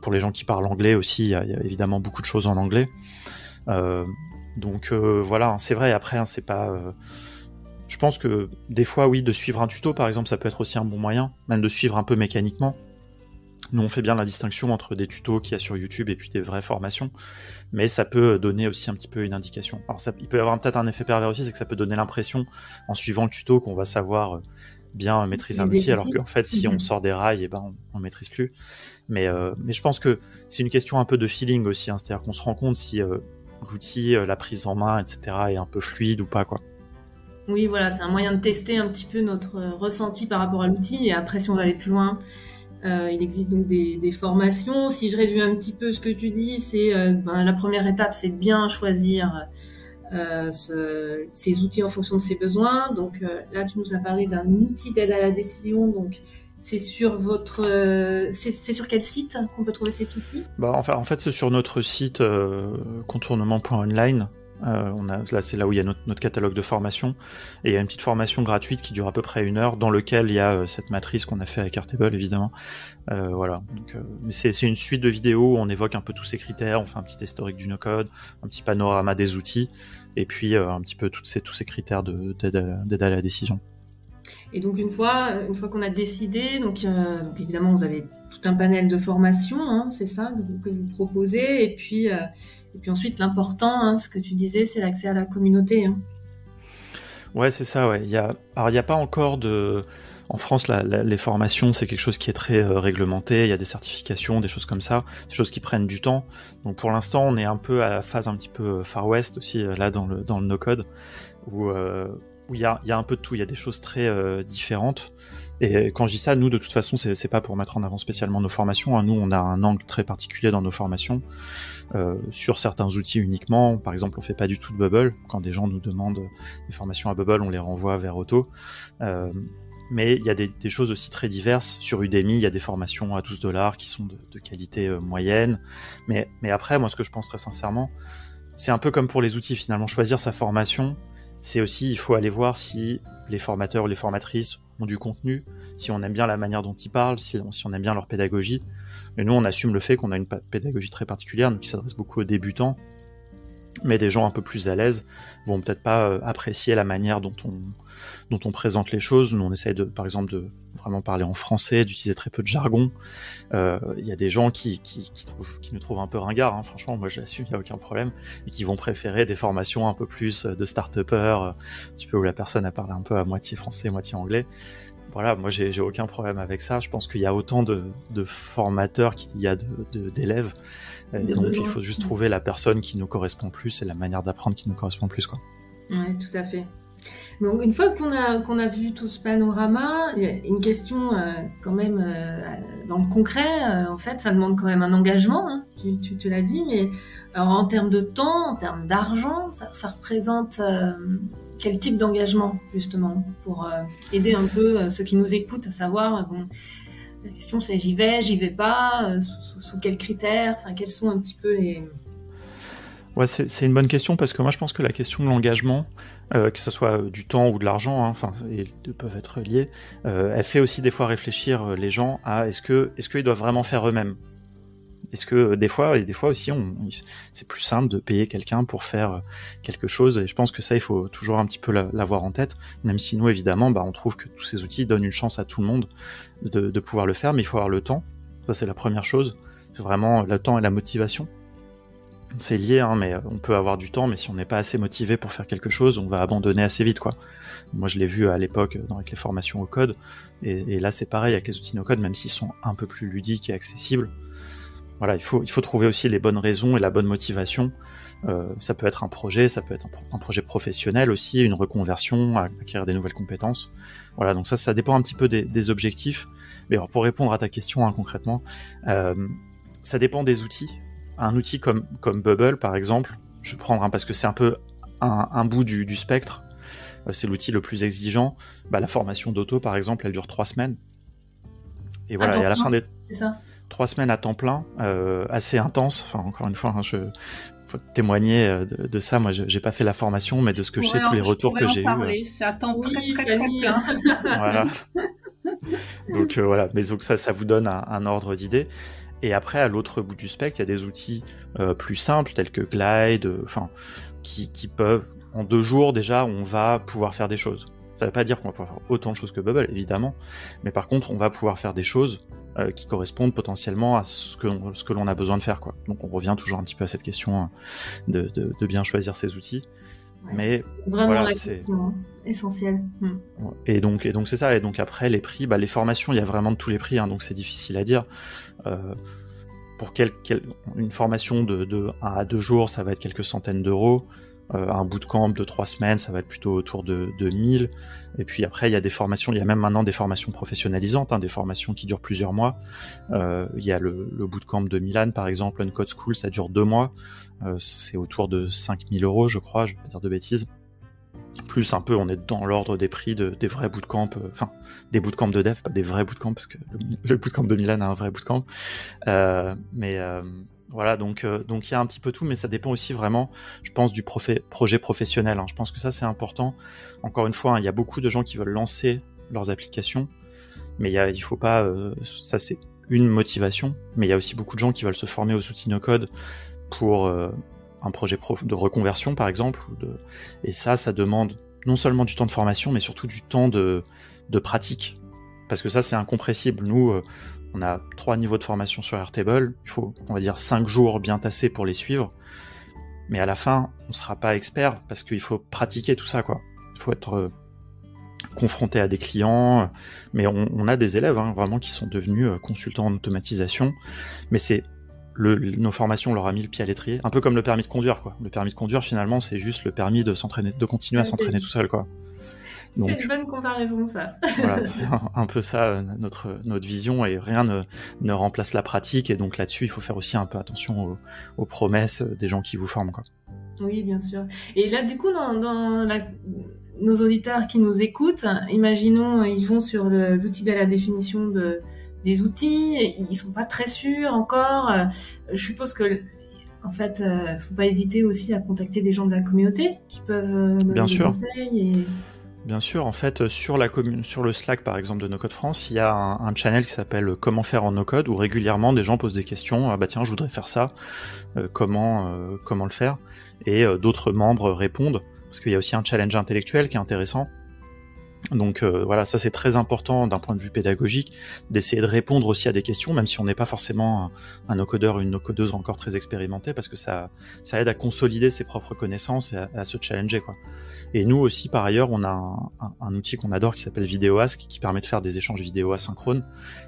Pour les gens qui parlent anglais aussi, il y a évidemment beaucoup de choses en anglais. Donc voilà, c'est vrai, après, c'est pas... je pense que des fois, oui, de suivre un tuto, par exemple, ça peut être aussi un bon moyen, même de suivre un peu mécaniquement. Nous, on fait bien la distinction entre des tutos qu'il y a sur YouTube et puis des vraies formations, mais ça peut donner aussi un petit peu une indication. Alors, il peut y avoir peut-être un effet pervers aussi, c'est que ça peut donner l'impression, en suivant le tuto, qu'on va savoir bien maîtriser un outil, alors qu'en fait, si on sort des rails, on maîtrise plus. Mais je pense que c'est une question un peu de feeling aussi, hein, c'est-à-dire qu'on se rend compte si l'outil, la prise en main, etc., est un peu fluide ou pas, quoi. Oui, voilà, c'est un moyen de tester un petit peu notre ressenti par rapport à l'outil. Et après, si on va aller plus loin, il existe donc des formations. Si je réduis un petit peu ce que tu dis, c'est la première étape, c'est de bien choisir ces outils en fonction de ses besoins. Donc là, tu nous as parlé d'un outil d'aide à la décision. Donc c'est sur c'est sur quel site qu'on peut trouver cet outil? En fait, c'est sur notre site contournement.online. C'est là où il y a notre catalogue de formation, et il y a une petite formation gratuite qui dure à peu près 1 heure, dans lequel il y a cette matrice qu'on a fait avec Airtable, évidemment. Voilà. Donc, mais c'est une suite de vidéos où on évoque un peu tous ces critères, on fait un petit historique du no-code, un petit panorama des outils, et puis un petit peu tous ces critères d'aide à la décision. Et donc une fois qu'on a décidé, donc évidemment vous avez tout un panel de formations, hein, c'est ça que vous proposez, et puis ensuite l'important, hein, ce que tu disais, c'est l'accès à la communauté. Hein. Ouais, c'est ça. Ouais. Il y a pas encore en France, les formations, c'est quelque chose qui est très réglementé. Il y a des certifications, des choses comme ça, des choses qui prennent du temps. Donc pour l'instant, on est un peu à la phase un petit peu Far West aussi, là dans le no-code, où il y a un peu de tout. Il y a des choses très différentes. Et quand je dis ça, nous, de toute façon, c'est pas pour mettre en avant spécialement nos formations. Hein. Nous, on a un angle très particulier dans nos formations, sur certains outils uniquement. Par exemple, on fait pas du tout de Bubble. Quand des gens nous demandent des formations à Bubble, on les renvoie vers Auto. Mais il y a des choses aussi très diverses. Sur Udemy, il y a des formations à $12 qui sont de qualité moyenne. Mais après, moi, ce que je pense très sincèrement, c'est un peu comme pour les outils, finalement. Choisir sa formation, c'est aussi, il faut aller voir si les formateurs ou les formatrices ont du contenu, si on aime bien la manière dont ils parlent, si on aime bien leur pédagogie. Et nous, on assume le fait qu'on a une pédagogie très particulière, qui s'adresse beaucoup aux débutants, mais des gens un peu plus à l'aise vont peut-être pas apprécier la manière dont on présente les choses. Nous, on essaye par exemple de vraiment parler en français, d'utiliser très peu de jargon. Il y a des gens qui nous trouvent un peu ringards, hein. Franchement, moi je l'assume, il n'y a aucun problème, et qui vont préférer des formations un peu plus de start-upper, un petit peu où la personne a parlé un peu à moitié français, moitié anglais. Voilà, moi j'ai aucun problème avec ça. Je pense qu'il y a autant de formateurs qu'il y a d'élèves. Donc il faut juste trouver la personne qui nous correspond plus et la manière d'apprendre qui nous correspond plus, quoi. Ouais, tout à fait. Donc une fois qu'on a vu tout ce panorama, il y a une question quand même dans le concret. En fait, ça demande quand même un engagement. Hein, tu l'as dit, mais alors, en termes de temps, en termes d'argent, ça représente quel type d'engagement justement pour aider un peu ceux qui nous écoutent à savoir. La question c'est j'y vais pas, sous quels critères, enfin quels sont un petit peu les... Ouais, c'est une bonne question, parce que moi je pense que la question de l'engagement, que ce soit du temps ou de l'argent, hein, et peuvent être liés, elle fait aussi des fois réfléchir les gens à est-ce qu'ils doivent vraiment faire eux-mêmes. est-ce que des fois aussi, c'est plus simple de payer quelqu'un pour faire quelque chose, et je pense que ça, il faut toujours un petit peu l'avoir en tête, même si nous, évidemment, on trouve que tous ces outils donnent une chance à tout le monde de pouvoir le faire, mais il faut avoir le temps. Ça, c'est la première chose. C'est vraiment le temps et la motivation. C'est lié, hein, mais on peut avoir du temps, mais si on n'est pas assez motivé pour faire quelque chose, on va abandonner assez vite, quoi. Moi, je l'ai vu à l'époque avec les formations au code, et là, c'est pareil avec les outils no code, même s'ils sont un peu plus ludiques et accessibles. Voilà, il faut trouver aussi les bonnes raisons et la bonne motivation. Ça peut être un projet, ça peut être un projet professionnel aussi, une reconversion, acquérir des nouvelles compétences. Voilà, donc ça dépend un petit peu des objectifs. Mais alors, pour répondre à ta question, hein, concrètement, ça dépend des outils. Un outil comme Bubble, par exemple, je vais prendre parce que c'est un peu un bout du spectre. C'est l'outil le plus exigeant. La formation d'Otto, par exemple, elle dure 3 semaines. Et voilà, et à la fin des 3 semaines à temps plein, assez intense. Enfin, encore une fois, je peux témoigner de ça. Moi, j'ai pas fait la formation, mais de ce que je sais, tous les retours que j'ai eus. C'est à temps très plein. Voilà. Donc voilà, mais donc ça vous donne un ordre d'idée. Et après, à l'autre bout du spectre, il y a des outils plus simples, tels que Glide, qui peuvent, en 2 jours déjà, on va pouvoir faire des choses. Ça ne veut pas dire qu'on va pouvoir faire autant de choses que Bubble, évidemment, mais par contre, on va pouvoir faire des choses qui correspondent potentiellement à ce que l'on a besoin de faire, quoi. Donc on revient toujours un petit peu à cette question de bien choisir ces outils. Ouais, mais vraiment voilà, la question essentielle. Et donc c'est ça. Et donc après, les prix, les formations, il y a vraiment de tous les prix, hein, donc c'est difficile à dire. Pour une formation de 1 à 2 jours, ça va être quelques centaines d'euros. Un bootcamp de 3 semaines, ça va être plutôt autour de 1000. Et puis après, il y a des formations, il y a même maintenant des formations professionnalisantes, hein, des formations qui durent plusieurs mois. Il y a le bootcamp de Milan, par exemple, Uncode School, ça dure 2 mois. C'est autour de 5000 euros, je crois, je vais pas dire de bêtises. Plus un peu, on est dans l'ordre des prix des vrais bootcamps, des bootcamps de dev, pas des vrais bootcamps, parce que le bootcamp de Milan a un vrai bootcamp. Voilà, donc il y a un petit peu tout, mais ça dépend aussi vraiment, je pense, du projet professionnel, hein. Je pense que ça, c'est important. Encore une fois, hein, il y a beaucoup de gens qui veulent lancer leurs applications, mais il faut pas... ça, c'est une motivation, mais il y a aussi beaucoup de gens qui veulent se former aux outils no-code pour un projet de reconversion, par exemple. Et ça demande non seulement du temps de formation, mais surtout du temps de pratique. Parce que ça, c'est incompressible. Nous... on a 3 niveaux de formation sur Airtable, il faut, on va dire, 5 jours bien tassés pour les suivre, mais à la fin, on ne sera pas expert, parce qu'il faut pratiquer tout ça, quoi. Il faut être confronté à des clients, mais on a des élèves, hein, vraiment, qui sont devenus consultants en automatisation, mais c'est nos formations, on leur a mis le pied à l'étrier, un peu comme le permis de conduire, quoi. Le permis de conduire, finalement, c'est juste le permis de s'entraîner, de continuer à s'entraîner tout seul, quoi. Donc, c'est une bonne comparaison, ça. Voilà, c'est un peu ça notre vision, et rien ne remplace la pratique, et donc là-dessus, il faut faire aussi un peu attention aux promesses des gens qui vous forment, quoi. Oui, bien sûr. Et là, du coup, nos auditeurs qui nous écoutent, imaginons, ils vont sur l'outil de la définition des outils, ils sont pas très sûrs encore. Je suppose que, en fait, faut pas hésiter aussi à contacter des gens de la communauté qui peuvent donner des conseils. Bien sûr, en fait, sur le Slack, par exemple, de No Code France, il y a un channel qui s'appelle Comment faire en No Code, où régulièrement des gens posent des questions. Ah bah tiens, je voudrais faire ça. Comment le faire? Et d'autres membres répondent, parce qu'il y a aussi un challenge intellectuel qui est intéressant. Donc voilà, ça c'est très important d'un point de vue pédagogique, d'essayer de répondre aussi à des questions, même si on n'est pas forcément un no-codeur ou une no-codeuse encore très expérimentée, parce que ça aide à consolider ses propres connaissances et à se challenger, quoi. Et nous aussi, par ailleurs, on a un outil qu'on adore qui s'appelle VideoAsk, qui permet de faire des échanges vidéo asynchrones,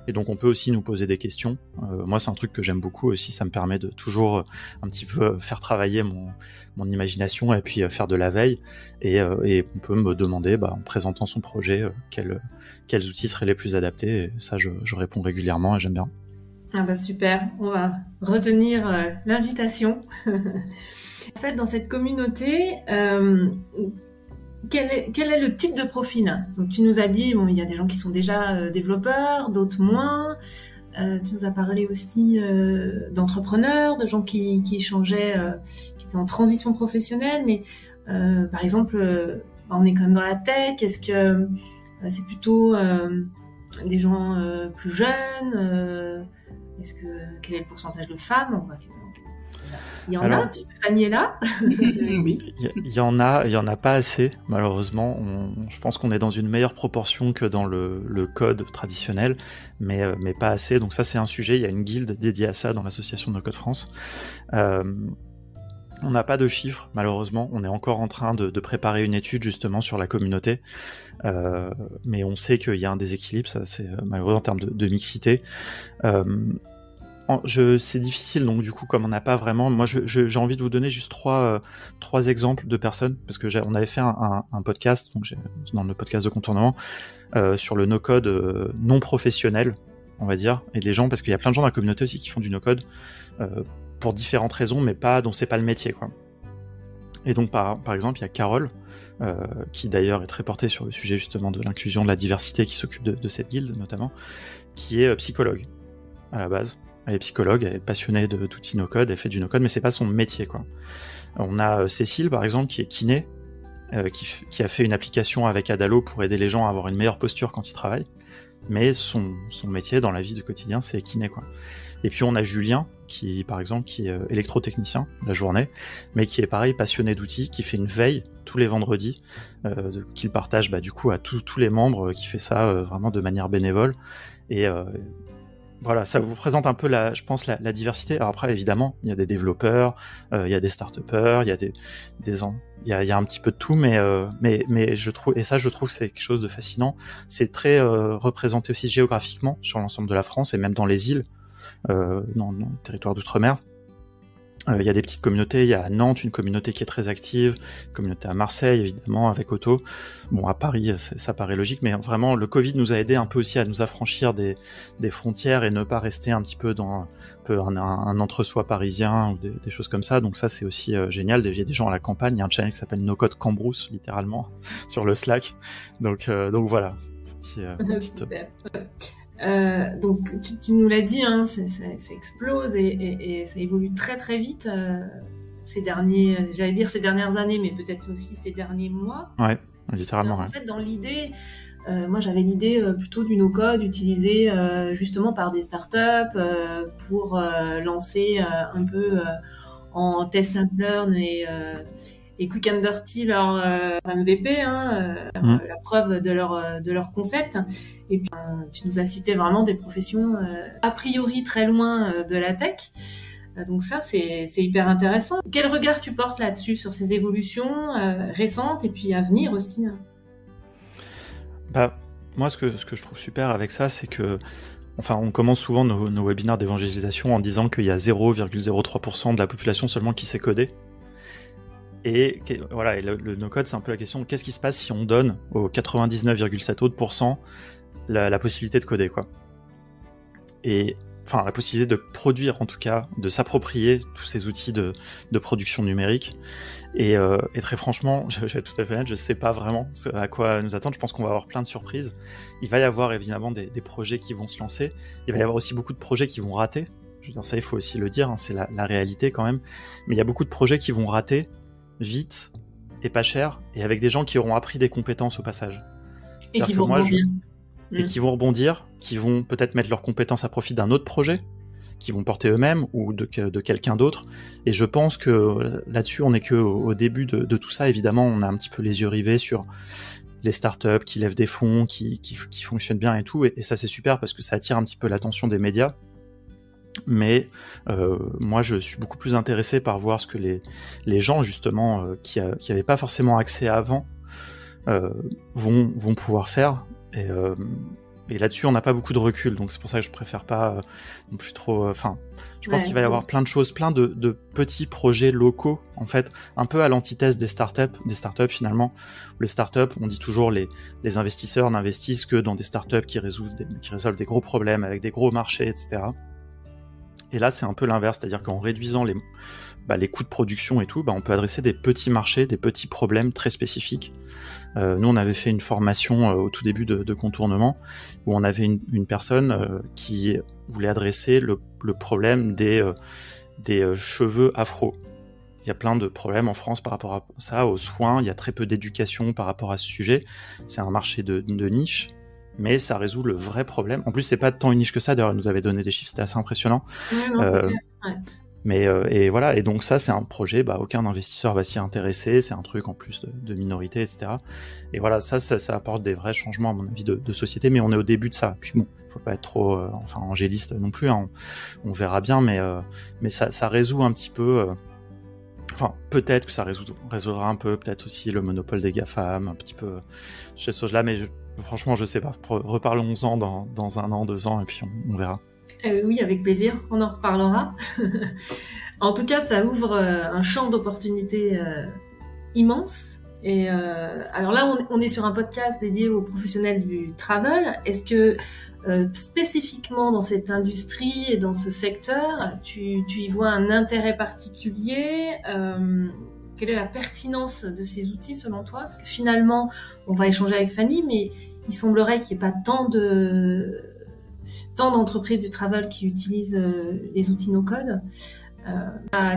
et donc on peut aussi nous poser des questions. Moi, c'est un truc que j'aime beaucoup aussi, ça me permet de toujours un petit peu faire travailler mon imagination, et puis faire de la veille, et on peut me demander, en présentant son projet, quels outils seraient les plus adaptés, et ça je réponds régulièrement et j'aime bien. Ah bah super, on va retenir l'invitation. En fait, dans cette communauté, quel est le type de profil? Donc, tu nous as dit, il y a des gens qui sont déjà développeurs, d'autres moins. Tu nous as parlé aussi d'entrepreneurs, de gens qui changeaient, qui étaient en transition professionnelle, mais par exemple, on est quand même dans la tech. Est-ce que c'est plutôt des gens plus jeunes Quel est le pourcentage de femmes? On voit il y en Alors, a, puisque Fanny est là. Oui. il y en a pas assez, malheureusement. Je pense qu'on est dans une meilleure proportion que dans le code traditionnel, mais pas assez. Donc ça, c'est un sujet. Il y a une guilde dédiée à ça dans l'association No Code France. On n'a pas de chiffres, malheureusement. On est encore en train de préparer une étude justement sur la communauté, mais on sait qu'il y a un déséquilibre. Ça, c'est malheureux en termes de mixité. C'est difficile, donc du coup, comme on n'a pas vraiment, moi, j'ai envie de vous donner juste trois exemples de personnes, parce que on avait fait un podcast, donc dans le podcast de contournement, sur le no-code non professionnel, on va dire, et les gens, parce qu'il y a plein de gens dans la communauté aussi qui font du no-code pour différentes raisons, mais dont c'est pas le métier, quoi. Et donc, par exemple, il y a Carole, qui d'ailleurs est très portée sur le sujet justement de l'inclusion, de la diversité, qui s'occupe de cette guilde notamment, qui est psychologue à la base. Elle est psychologue, elle est passionnée d'outils no-code, elle fait du no-code, mais c'est pas son métier, quoi. On a Cécile, par exemple, qui est kiné, qui a fait une application avec Adalo pour aider les gens à avoir une meilleure posture quand ils travaillent, mais son métier dans la vie du quotidien, c'est kiné, quoi. Et puis on a Julien, qui est électrotechnicien la journée, mais qui est pareil, passionné d'outils, qui fait une veille tous les vendredis, qu'il partage du coup à tous les membres, qui fait ça vraiment de manière bénévole. Et voilà, ça vous présente un peu je pense la diversité. Alors après, évidemment, il y a des développeurs, il y a des start-upers, il y a un petit peu de tout, mais je trouve que c'est quelque chose de fascinant. C'est très représenté aussi géographiquement sur l'ensemble de la France et même dans les îles, dans le territoire d'outre-mer. Il y a des petites communautés, il y a à Nantes une communauté qui est très active, une communauté à Marseille évidemment avec Otto. Bon, à Paris ça paraît logique, mais vraiment le Covid nous a aidé un peu aussi à nous affranchir des frontières et ne pas rester un petit peu dans un entre-soi parisien ou des choses comme ça. Donc ça c'est aussi génial. Il y a des gens à la campagne, il y a un channel qui s'appelle No Code Cambrousse littéralement sur le Slack. Donc voilà. Super. Donc tu nous l'as dit, hein, ça explose et ça évolue très très vite ces dernières années, mais peut-être aussi ces derniers mois. Ouais, littéralement. En fait, dans l'idée, moi j'avais l'idée plutôt du no-code utilisé justement par des startups pour lancer un peu en test and learn et quick and dirty leur MVP, la preuve de leur concept. Et puis tu nous as cité vraiment des professions a priori très loin de la tech. Donc ça c'est hyper intéressant. Quel regard tu portes là-dessus sur ces évolutions récentes et puis à venir aussi? Moi ce que je trouve super avec ça, c'est que on commence souvent nos webinaires d'évangélisation en disant qu'il y a 0,03% de la population seulement qui sait coder. Et voilà, et le no-code, c'est un peu la question, qu'est-ce qui se passe si on donne aux 99,7 autres % la possibilité de coder, quoi. Et enfin, la possibilité de produire, en tout cas, de s'approprier tous ces outils de production numérique. Et très franchement, je vais être tout à fait honnête, je sais pas vraiment à quoi nous attendre. Je pense qu'on va avoir plein de surprises. Il va y avoir évidemment des projets qui vont se lancer. Il va y avoir aussi beaucoup de projets qui vont rater. Je veux dire, ça, il faut aussi le dire, hein, c'est la réalité quand même. Mais il y a beaucoup de projets qui vont rater vite et pas cher, et avec des gens qui auront appris des compétences au passage. Et qui vont rebondir. Et qui vont rebondir, qui vont peut-être mettre leurs compétences à profit d'un autre projet, qui vont porter eux-mêmes ou de quelqu'un d'autre. Et je pense que là-dessus, on n'est qu'au début de tout ça. Évidemment, on a un petit peu les yeux rivés sur les startups qui lèvent des fonds, qui fonctionnent bien et tout. Et ça, c'est super parce que ça attire un petit peu l'attention des médias. Mais moi je suis beaucoup plus intéressé par voir ce que les gens justement qui avaient pas forcément accès avant vont pouvoir faire, et là-dessus on n'a pas beaucoup de recul, donc c'est pour ça que je préfère pas non plus trop, je pense qu'il va y avoir plein de choses, plein de petits projets locaux en fait, un peu à l'antithèse des startups finalement. Les startups, on dit toujours les investisseurs n'investissent que dans des startups qui résolvent des gros problèmes avec des gros marchés, etc. Et là, c'est un peu l'inverse, c'est-à-dire qu'en réduisant les coûts de production et tout, on peut adresser des petits marchés, des petits problèmes très spécifiques. Nous, on avait fait une formation au tout début de contournement, où on avait une personne qui voulait adresser le problème des cheveux afro. Il y a plein de problèmes en France par rapport à ça, aux soins, il y a très peu d'éducation par rapport à ce sujet. C'est un marché de niche. mais ça résout le vrai problème. En plus, c'est pas tant une niche que ça. D'ailleurs, elle nous avait donné des chiffres, c'était assez impressionnant. Ouais, non, c'est clair. Ouais. Mais et voilà, et donc ça c'est un projet, aucun investisseur va s'y intéresser, c'est un truc en plus de minorité, etc. Et voilà, ça apporte des vrais changements à mon avis de société, mais on est au début de ça. Puis bon, faut pas être trop angéliste non plus, hein, on verra bien, mais ça résout un petit peu. Enfin, peut-être que ça résoudra un peu, peut-être aussi le monopole des GAFAM, un petit peu ces choses-là, mais franchement je sais pas. Reparlons-en dans 1 an, 2 ans, et puis on verra. Oui, avec plaisir, on en reparlera. En tout cas, ça ouvre un champ d'opportunités immense. Et alors là, on est sur un podcast dédié aux professionnels du travel. Est-ce que spécifiquement dans cette industrie et dans ce secteur, tu y vois un intérêt particulier quelle est la pertinence de ces outils selon toi? Parce que finalement, on va échanger avec Fanny, mais il semblerait qu'il n'y ait pas tant d'entreprises du travel qui utilisent les outils no-code.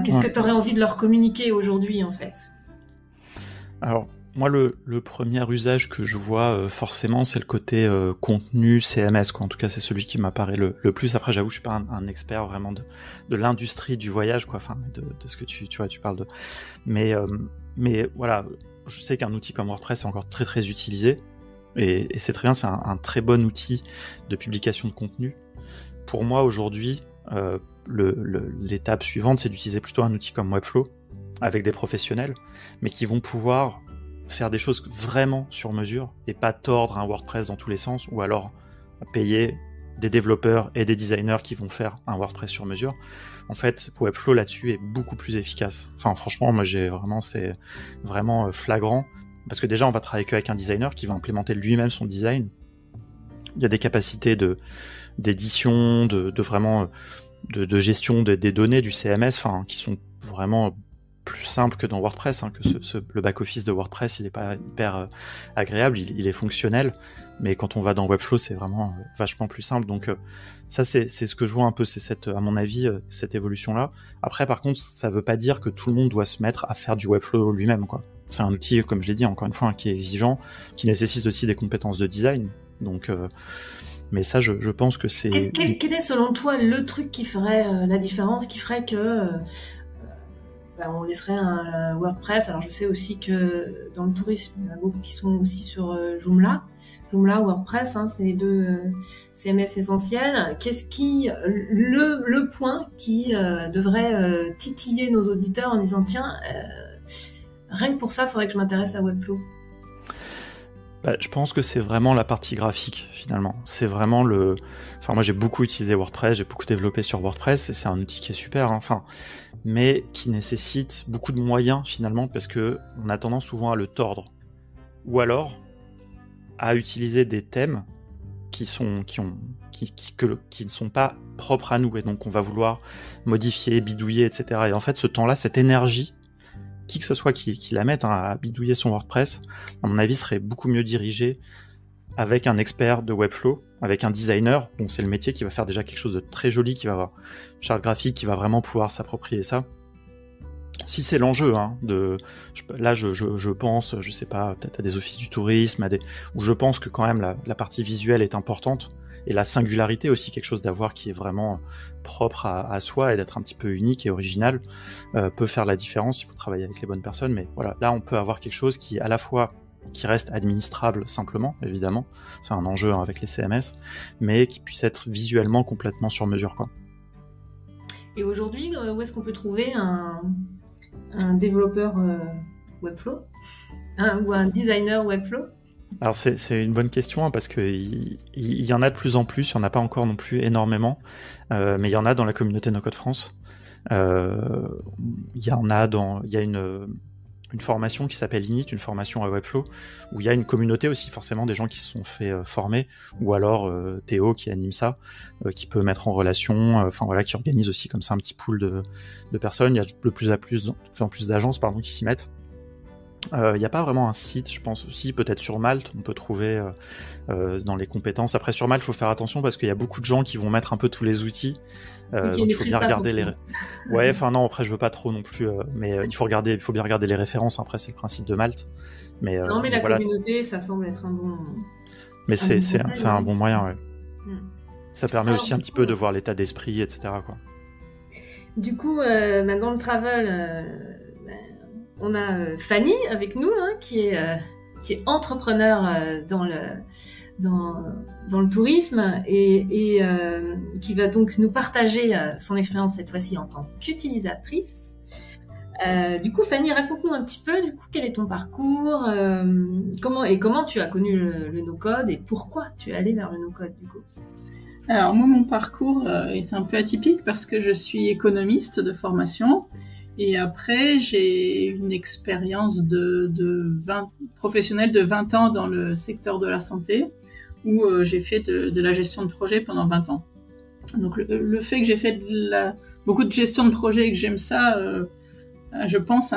Qu'est-ce que tu aurais envie de leur communiquer aujourd'hui, en fait? Alors, moi, le premier usage que je vois forcément, c'est le côté contenu CMS, quoi. En tout cas, c'est celui qui m'apparaît le plus. Après, j'avoue, je suis pas un expert vraiment de l'industrie du voyage, quoi. Enfin, de ce que tu vois, tu parles de. Mais voilà, je sais qu'un outil comme WordPress est encore très très utilisé. Et c'est très bien, c'est un très bon outil de publication de contenu. Pour moi, aujourd'hui, l'étape suivante, c'est d'utiliser plutôt un outil comme Webflow, avec des professionnels, mais qui vont pouvoir faire des choses vraiment sur mesure, et pas tordre un WordPress dans tous les sens, ou alors payer des développeurs et des designers qui vont faire un WordPress sur mesure. En fait, Webflow là-dessus est beaucoup plus efficace. Enfin, franchement, moi, c'est vraiment flagrant. Parce que déjà, on va travailler qu'avec un designer qui va implémenter lui-même son design. Il y a des capacités d'édition, de gestion des données du CMS, qui sont vraiment plus simples que dans WordPress. Que le back-office de WordPress, il n'est pas hyper agréable, il est fonctionnel. Mais quand on va dans Webflow, c'est vraiment vachement plus simple. Donc ça, c'est ce que je vois un peu, c'est à mon avis, cette évolution-là. Après, par contre, ça ne veut pas dire que tout le monde doit se mettre à faire du Webflow lui-même, quoi. C'est un outil, comme je l'ai dit, encore une fois, qui est exigeant, qui nécessite aussi des compétences de design. Donc, mais ça, je pense que c'est... Quel est, selon toi, le truc qui ferait la différence, qui ferait que on laisserait un WordPress? Alors, je sais aussi que dans le tourisme, il y en a beaucoup qui sont aussi sur Joomla. Joomla, WordPress, c'est les deux CMS essentiels. Qu'est-ce qui... Le point qui devrait titiller nos auditeurs en disant, tiens... rien que pour ça, il faudrait que je m'intéresse à Webflow. Je pense que c'est vraiment la partie graphique, finalement. C'est vraiment Enfin, moi, j'ai beaucoup utilisé WordPress, j'ai beaucoup développé sur WordPress, et c'est un outil qui est super, mais qui nécessite beaucoup de moyens, finalement, parce que on a tendance souvent à le tordre. Ou alors, à utiliser des thèmes qui ne sont pas propres à nous, et donc on va vouloir modifier, bidouiller, etc. Et en fait, ce temps-là, cette énergie, qui que ce soit qui la mette à bidouiller son WordPress, à mon avis, serait beaucoup mieux dirigé avec un expert de Webflow, avec un designer, donc c'est le métier qui va faire déjà quelque chose de très joli, qui va avoir une charte graphique, qui va vraiment pouvoir s'approprier ça. Si c'est l'enjeu, là je pense, je sais pas, peut-être à des offices du tourisme, où je pense que quand même la partie visuelle est importante, et la singularité aussi, quelque chose d'avoir qui est vraiment propre à soi et d'être un petit peu unique et original, peut faire la différence. Il faut travailler avec les bonnes personnes, mais voilà, là on peut avoir quelque chose qui à la fois qui reste administrable simplement, évidemment, c'est un enjeu avec les CMS, mais qui puisse être visuellement complètement sur mesure, quoi. Et aujourd'hui, où est-ce qu'on peut trouver un développeur Webflow ou un designer Webflow? Alors c'est une bonne question, parce que il y en a de plus en plus, il n'y en a pas encore non plus énormément, mais il y en a dans la communauté No Code France. Il y a une formation qui s'appelle Init, une formation à Webflow, où il y a une communauté aussi, forcément des gens qui se sont fait former, ou alors Théo qui anime ça, qui peut mettre en relation, qui organise aussi comme ça un petit pool de personnes. Il y a de plus en plus d'agences qui s'y mettent. Il n'y a pas vraiment un site, je pense aussi, peut-être sur Malte, on peut trouver dans les compétences. Après, sur Malte, il faut faire attention parce qu'il y a beaucoup de gens qui vont mettre un peu tous les outils. Donc il faut bien regarder les... Ouais, non, après, je veux pas trop non plus, mais il faut bien regarder les références. Après, c'est le principe de Malte. Mais la communauté, ça semble être un bon... Mais c'est un bon moyen, ouais. Ça permet Alors, aussi un petit peu de voir l'état d'esprit, etc., quoi. Du coup, dans le travel, on a Fanny avec nous, hein, qui est entrepreneur dans le tourisme et qui va donc nous partager son expérience cette fois-ci en tant qu'utilisatrice. Du coup, Fanny, raconte-nous un petit peu, quel est ton parcours, comment tu as connu le no-code et pourquoi tu es allée vers le no-code, du coup. Alors moi, mon parcours est un peu atypique parce que je suis économiste de formation et après j'ai une expérience professionnelle de 20 ans dans le secteur de la santé où j'ai fait de la gestion de projet pendant 20 ans. Donc le fait que j'ai fait beaucoup de gestion de projet et que j'aime ça, je pense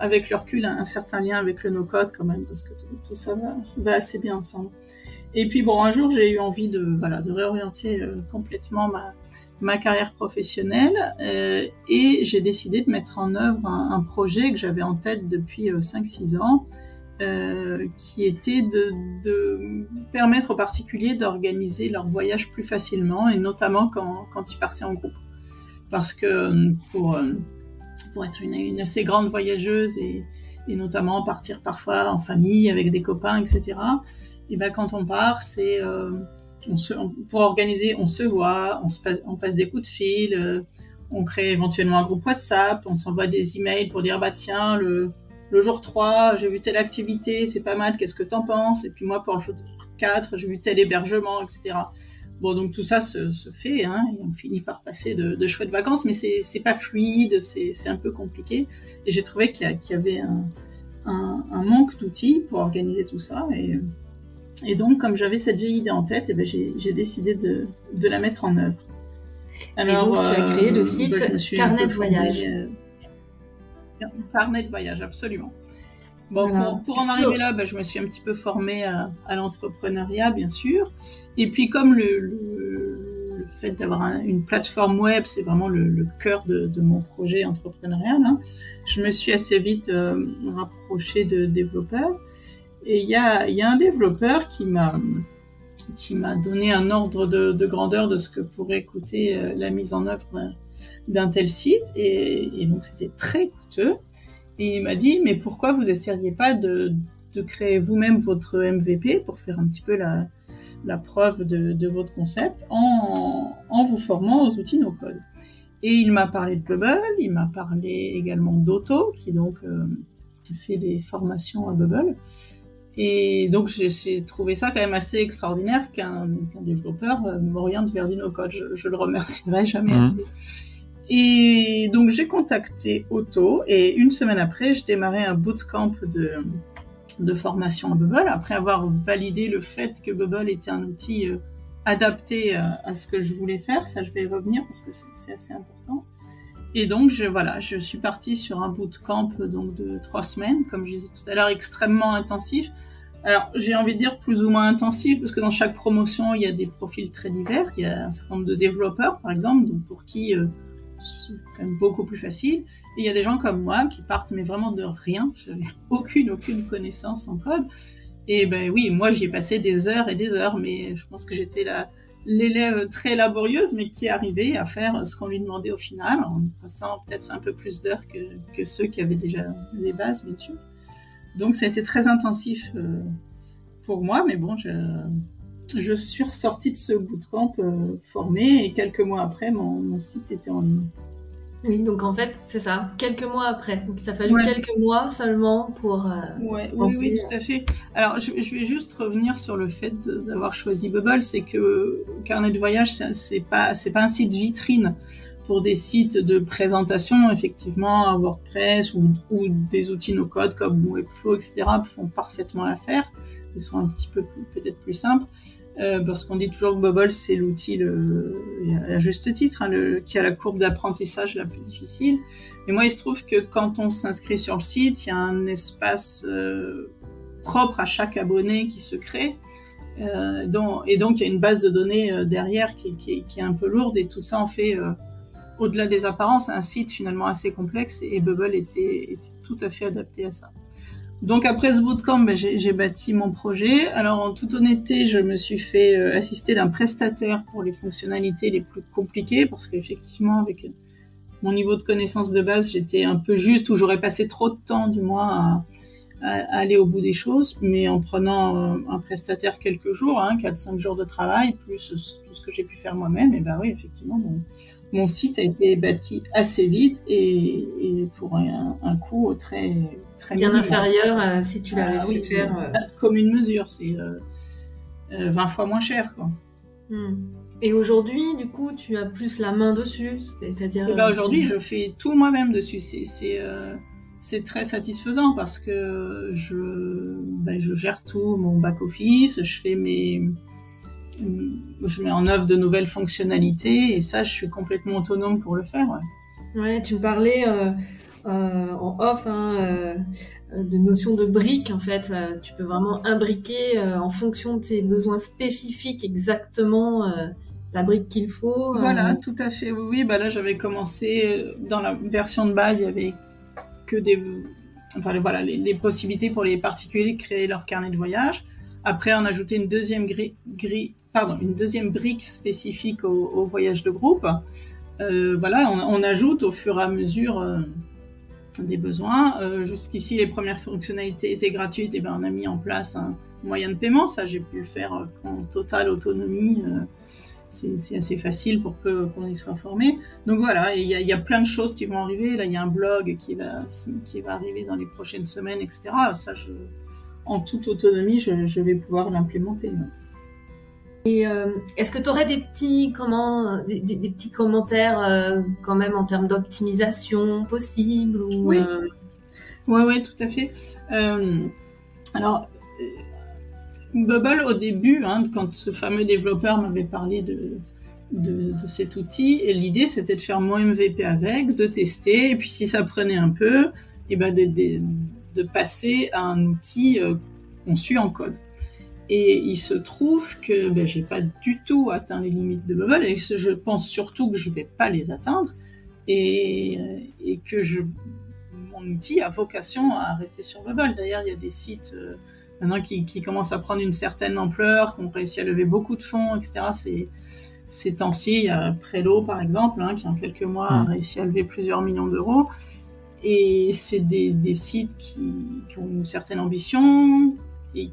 avec le recul un certain lien avec le no-code quand même parce que tout ça va assez bien ensemble. Et puis bon, un jour, j'ai eu envie de réorienter complètement ma carrière professionnelle et j'ai décidé de mettre en œuvre un projet que j'avais en tête depuis 5-6 ans qui était de permettre aux particuliers d'organiser leur voyage plus facilement et notamment quand ils partaient en groupe. Parce que pour être une assez grande voyageuse et notamment partir parfois en famille avec des copains, etc., et ben quand on part, c'est pour organiser, on se voit, on passe des coups de fil, on crée éventuellement un groupe WhatsApp, on s'envoie des emails pour dire bah tiens le jour 3, j'ai vu telle activité, c'est pas mal, qu'est-ce que t'en penses? Et puis moi pour le jour 4, j'ai vu tel hébergement, etc. Bon, donc tout ça se fait, hein, et on finit par passer de chouettes vacances, mais c'est pas fluide, c'est un peu compliqué. Et j'ai trouvé qu'il y avait un manque d'outils pour organiser tout ça. Et donc, comme j'avais cette vieille idée en tête, j'ai décidé de la mettre en œuvre. Alors, et donc, tu as créé le site Carnet de voyage. Carnet de voyage, absolument. Bon, voilà. pour en arriver là, je me suis un petit peu formée à l'entrepreneuriat, bien sûr. Et puis, comme le fait d'avoir une plateforme web, c'est vraiment le cœur de mon projet entrepreneurial, hein, je me suis assez vite rapprochée de développeurs. Et il y a un développeur qui m'a donné un ordre de grandeur de ce que pourrait coûter la mise en œuvre d'un tel site. Et donc, c'était très coûteux. Et il m'a dit, mais pourquoi vous essayeriez pas de créer vous-même votre MVP pour faire un petit peu la preuve de votre concept en vous formant aux outils no-code. Et il m'a parlé de Bubble, il m'a parlé également d'Auto, qui donc fait des formations à Bubble. Et donc j'ai trouvé ça quand même assez extraordinaire qu'un développeur m'oriente vers du no-code. Je le remercierai jamais assez. Et donc j'ai contacté Auto et une semaine après, je démarrais un bootcamp de formation à Bubble après avoir validé le fait que Bubble était un outil adapté à ce que je voulais faire. Ça, je vais y revenir parce que c'est assez important. Et donc je suis partie sur un bootcamp donc de 3 semaines, comme je disais tout à l'heure, extrêmement intensif. Alors j'ai envie de dire plus ou moins intensif parce que dans chaque promotion il y a des profils très divers. Il y a un certain nombre de développeurs par exemple, donc pour qui c'est quand même beaucoup plus facile. Et il y a des gens comme moi qui partent mais vraiment de rien. Je n'avais aucune connaissance en code. Et ben oui, moi j'y ai passé des heures et des heures, mais je pense que j'étais l'élève très laborieuse, mais qui arrivait à faire ce qu'on lui demandait au final, en passant peut-être un peu plus d'heures que ceux qui avaient déjà les bases, bien sûr. Donc ça a été très intensif pour moi, mais bon, je suis ressortie de ce bootcamp formée et quelques mois après, mon site était en ligne. Oui, donc en fait, c'est ça, quelques mois après. Donc il t'a fallu quelques mois seulement pour oui, tout à fait. Alors, je vais juste revenir sur le fait d'avoir choisi Bubble, c'est que Carnet de voyage, c'est pas un site vitrine pour des sites de présentation, effectivement, WordPress ou des outils no-code comme Webflow, etc. font parfaitement l'affaire. Ils sont un petit peu peut-être plus simples. Parce qu'on dit toujours que Bubble c'est l'outil à juste titre qui a la courbe d'apprentissage la plus difficile. Et moi il se trouve que quand on s'inscrit sur le site, il y a un espace propre à chaque abonné qui se crée et donc il y a une base de données derrière qui est un peu lourde et tout ça en fait au-delà des apparences un site finalement assez complexe et Bubble était tout à fait adapté à ça. Donc après ce bootcamp, j'ai bâti mon projet. Alors en toute honnêteté, je me suis fait assister d'un prestataire pour les fonctionnalités les plus compliquées, parce qu'effectivement, avec mon niveau de connaissance de base, j'étais un peu juste, ou j'aurais passé trop de temps du moins à aller au bout des choses, mais en prenant un prestataire quelques jours, 4-5 jours de travail, plus tout ce que j'ai pu faire moi-même, et ben oui, effectivement, mon site a été bâti assez vite et pour un coût très très bien minime. Inférieur à si tu l'avais fait faire. Comme une mesure, c'est 20 fois moins cher, quoi. Et aujourd'hui, du coup, tu as plus la main dessus, c'est-à-dire. Aujourd'hui, je fais tout moi-même dessus. C'est très satisfaisant parce que je gère tout mon back-office, je mets en œuvre de nouvelles fonctionnalités et ça, je suis complètement autonome pour le faire. Ouais, tu me parlais en off de notion de briques, en fait. Tu peux vraiment imbriquer en fonction de tes besoins spécifiques exactement la brique qu'il faut. Voilà, tout à fait. Oui, là, j'avais commencé dans la version de base, il y avait que les possibilités pour les particuliers de créer leur carnet de voyage. Après, on a ajouté une deuxième brique spécifique au voyage de groupe. On ajoute au fur et à mesure des besoins. Jusqu'ici, les premières fonctionnalités étaient gratuites, et on a mis en place un moyen de paiement. Ça, j'ai pu le faire en totale autonomie. C'est assez facile pour qu'on y soit formé. Donc voilà, il y a plein de choses qui vont arriver. Là, il y a un blog qui va arriver dans les prochaines semaines, etc. Ça, en toute autonomie, je vais pouvoir l'implémenter. Et est-ce que tu aurais des petits commentaires quand même en termes d'optimisation possible ou, Oui, tout à fait. Alors, Bubble, au début, quand ce fameux développeur m'avait parlé de cet outil, et l'idée c'était de faire mon MVP avec, de tester, et puis si ça prenait un peu, de passer à un outil conçu en code. Et il se trouve que j'ai pas du tout atteint les limites de Bubble, et je pense surtout que je vais pas les atteindre, et que mon outil a vocation à rester sur Bubble. D'ailleurs, il y a des sites maintenant qui commencent à prendre une certaine ampleur, qui ont réussi à lever beaucoup de fonds, etc. Ces temps-ci, il y a Prelo, par exemple, qui en quelques mois a réussi à lever plusieurs millions d'euros. Et c'est des sites qui ont une certaine ambition et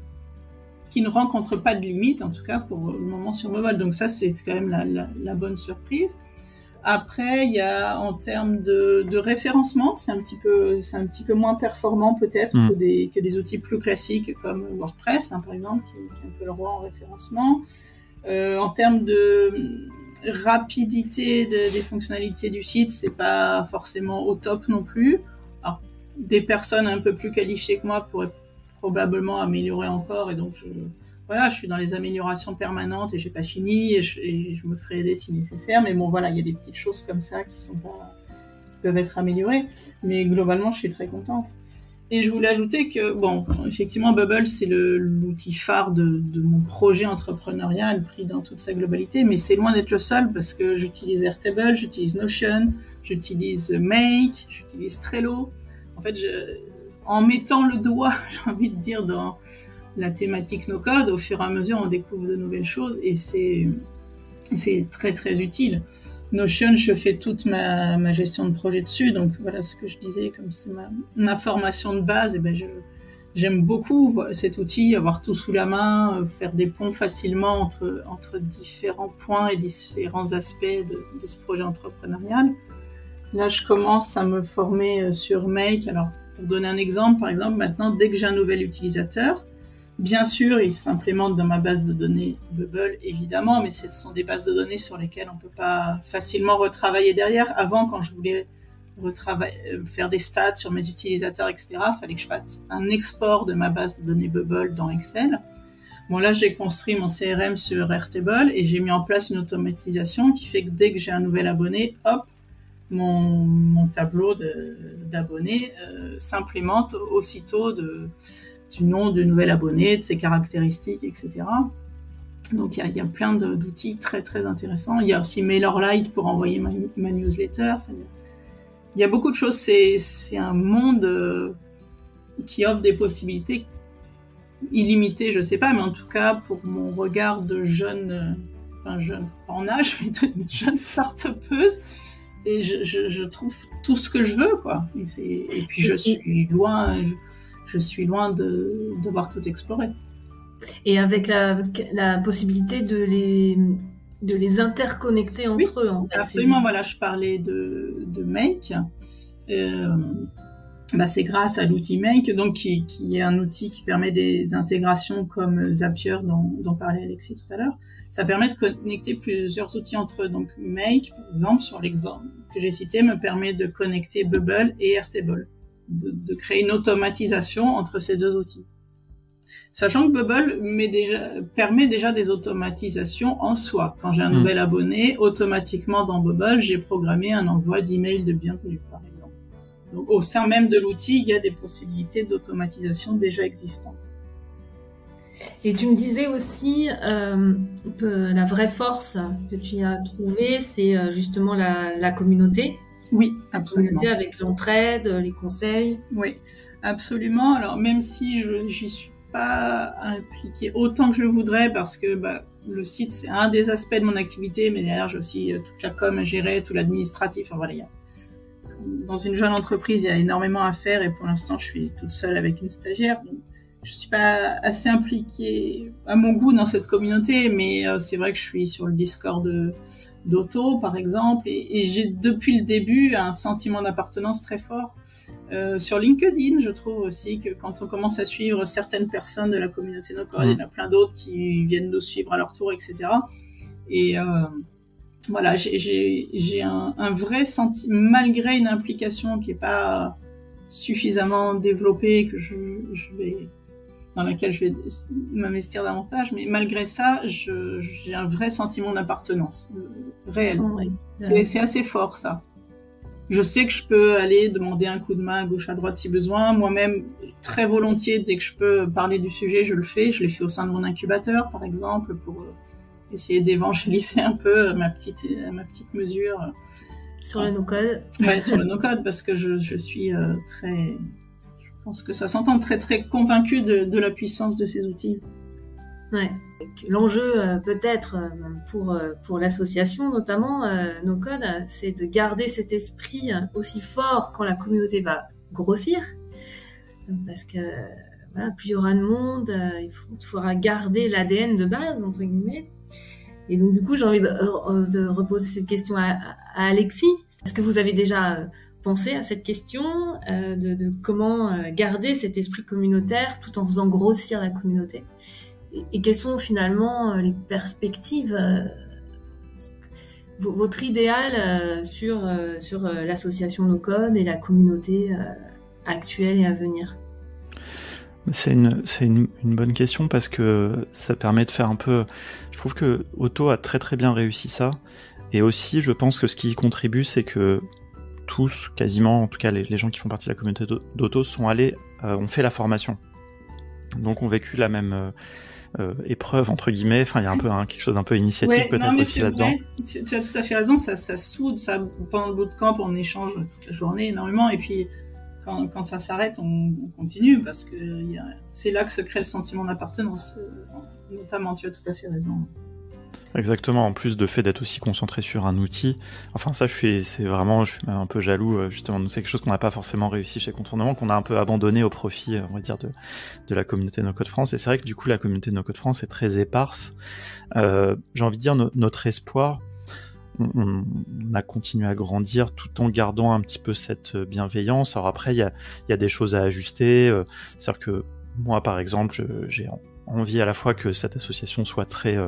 qui ne rencontrent pas de limites, en tout cas pour le moment sur mobile. Donc ça, c'est quand même la bonne surprise. Après, il y a en termes de référencement, c'est un petit peu moins performant peut-être que des outils plus classiques comme WordPress, par exemple, qui est un peu le roi en référencement. En termes de rapidité des fonctionnalités du site, c'est pas forcément au top non plus. Alors, des personnes un peu plus qualifiées que moi pourraient probablement améliorer encore, et donc je suis dans les améliorations permanentes et j'ai pas fini et je me ferai aider si nécessaire. Mais bon, il y a des petites choses comme ça qui peuvent être améliorées. Mais globalement, je suis très contente. Et je voulais ajouter que, effectivement, Bubble, c'est l'outil phare de mon projet entrepreneurial pris dans toute sa globalité, mais c'est loin d'être le seul parce que j'utilise Airtable, j'utilise Notion, j'utilise Make, j'utilise Trello. En fait, en mettant le doigt, j'ai envie de dire, dans la thématique no-code, au fur et à mesure, on découvre de nouvelles choses et c'est très, très utile. Notion, je fais toute ma gestion de projet dessus, donc voilà ce que je disais, comme c'est ma formation de base, j'aime beaucoup cet outil, avoir tout sous la main, faire des ponts facilement entre différents points et différents aspects de ce projet entrepreneurial. Là, je commence à me former sur Make. Alors, pour donner un exemple, par exemple, maintenant, dès que j'ai un nouvel utilisateur, bien sûr, il s'implémente dans ma base de données Bubble, évidemment, mais ce sont des bases de données sur lesquelles on ne peut pas facilement retravailler derrière. Avant, quand je voulais faire des stats sur mes utilisateurs, etc., il fallait que je fasse un export de ma base de données Bubble dans Excel. Bon, là, j'ai construit mon CRM sur Airtable et j'ai mis en place une automatisation qui fait que dès que j'ai un nouvel abonné, hop, mon tableau d'abonnés s'implémente aussitôt du nom du nouvel abonné, de ses caractéristiques, etc. Donc il y a plein d'outils très très intéressants. Il y a aussi MailerLite pour envoyer ma newsletter. Il y a beaucoup de choses. C'est un monde qui offre des possibilités illimitées, je sais pas, mais en tout cas pour mon regard de jeune en âge, mais de jeune start-upeuse, et je trouve tout ce que je veux, quoi. Et puis je suis loin de devoir tout explorer. Et avec la possibilité de les interconnecter entre eux. En fait. Absolument, voilà, je parlais de Make. C'est grâce à l'outil Make, donc qui est un outil qui permet des intégrations comme Zapier dont parlait Alexis tout à l'heure. Ça permet de connecter plusieurs outils entre eux. Donc Make, par exemple, sur l'exemple que j'ai cité, me permet de connecter Bubble et Airtable, de créer une automatisation entre ces deux outils. Sachant que Bubble permet déjà des automatisations en soi. Quand j'ai un nouvel abonné, automatiquement dans Bubble, j'ai programmé un envoi d'email de bienvenue, par exemple. Donc, au sein même de l'outil, il y a des possibilités d'automatisation déjà existantes. Et tu me disais aussi que la vraie force que tu as trouvée, c'est justement la communauté. Oui, absolument. La communauté avec l'entraide, les conseils. Oui, absolument. Alors, même si j'y suis pas impliquée autant que je le voudrais, parce que le site, c'est un des aspects de mon activité, mais derrière, j'ai aussi toute la com à gérer, tout l'administratif. Enfin, voilà, dans une jeune entreprise, il y a énormément à faire, et pour l'instant, je suis toute seule avec une stagiaire. Donc, je suis pas assez impliquée à mon goût dans cette communauté, mais c'est vrai que je suis sur le Discord d'Auto, par exemple, et j'ai depuis le début un sentiment d'appartenance très fort. Sur LinkedIn, je trouve aussi que quand on commence à suivre certaines personnes de la communauté NoCode, il y en a plein d'autres qui viennent nous suivre à leur tour, etc. Et voilà, j'ai un vrai sentiment, malgré une implication qui est pas suffisamment développée, dans laquelle je vais m'investir davantage, mais malgré ça, j'ai un vrai sentiment d'appartenance réel. C'est assez fort, ça. Je sais que je peux aller demander un coup de main à gauche à droite si besoin. Moi-même, très volontiers, dès que je peux parler du sujet, je le fais. Je l'ai fait au sein de mon incubateur, par exemple, pour essayer d'évangéliser un peu ma petite mesure. Sur le no-code. Ouais, sur le no-code, parce que je suis très... Je pense que ça s'entend, très très convaincue de la puissance de ces outils. Ouais. L'enjeu peut-être pour l'association notamment NoCode, c'est de garder cet esprit aussi fort quand la communauté va grossir, parce que plus il y aura de monde, il faudra garder l'ADN de base entre guillemets. Et donc du coup j'ai envie de reposer cette question à Alexis. Est-ce que vous avez déjà pensé à cette question de comment garder cet esprit communautaire tout en faisant grossir la communauté? Et quelles sont finalement les perspectives, votre idéal sur l'association NoCode et la communauté actuelle et à venir? C'est une bonne question parce que ça permet de faire un peu... Je trouve que Auto a très très bien réussi ça. Et aussi, je pense que ce qui y contribue, c'est que tous, quasiment, en tout cas les gens qui font partie de la communauté d'Auto, sont allés, ont fait la formation. Donc ont vécu la même... épreuve entre guillemets, enfin il y a un peu quelque chose d'un peu initiatique peut-être aussi là-dedans. Tu as tout à fait raison, ça soude, ça pendant le bootcamp on échange toute la journée énormément et puis quand ça s'arrête on continue parce que c'est là que se crée le sentiment d'appartenance notamment, tu as tout à fait raison. Exactement, en plus de fait d'être aussi concentré sur un outil. Enfin ça je suis même un peu jaloux justement, c'est quelque chose qu'on n'a pas forcément réussi chez Contournement, qu'on a un peu abandonné au profit, on va dire, de la communauté NoCode France. Et c'est vrai que du coup la communauté NoCode France est très éparse. J'ai envie de dire notre espoir, on a continué à grandir tout en gardant un petit peu cette bienveillance. Alors après il y a des choses à ajuster, c'est-à-dire que moi par exemple j'ai envie à la fois que cette association soit très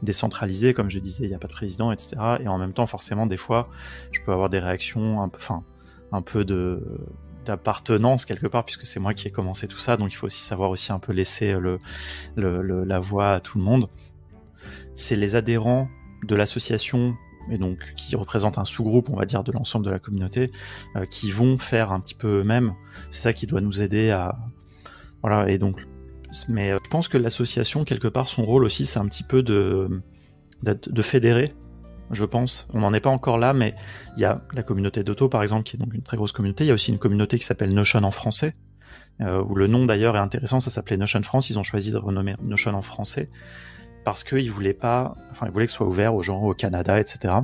décentralisée, comme je disais, il n'y a pas de président, etc. Et en même temps, forcément, des fois, je peux avoir des réactions un peu d'appartenance quelque part, puisque c'est moi qui ai commencé tout ça, donc il faut aussi savoir aussi un peu laisser la voix à tout le monde. C'est les adhérents de l'association, et donc qui représentent un sous-groupe, on va dire, de l'ensemble de la communauté, qui vont faire un petit peu eux-mêmes. C'est ça qui doit nous aider à... Voilà, et donc... Mais je pense que l'association, quelque part, son rôle aussi, c'est un petit peu de fédérer, je pense. On n'en est pas encore là, mais il y a la communauté d'Auto, par exemple, qui est donc une très grosse communauté. Il y a aussi une communauté qui s'appelle Notion en français, où le nom d'ailleurs est intéressant, ça s'appelait Notion France, ils ont choisi de renommer Notion en français, parce qu'ils voulaient que ce soit ouvert aux gens au Canada, etc.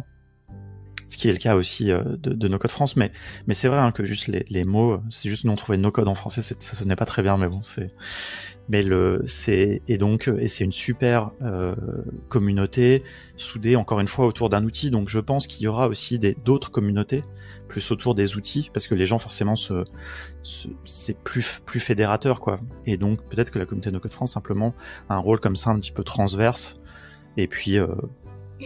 Ce qui est le cas aussi de No Code France, mais c'est vrai hein, que juste les mots, c'est juste nous on trouvait No Code en français, ça sonnait pas très bien, mais bon, c'est une super communauté soudée encore une fois autour d'un outil, donc je pense qu'il y aura aussi d'autres communautés plus autour des outils, parce que les gens forcément c'est plus fédérateur quoi, et donc peut-être que la communauté No Code France simplement a un rôle comme ça un petit peu transverse, et puis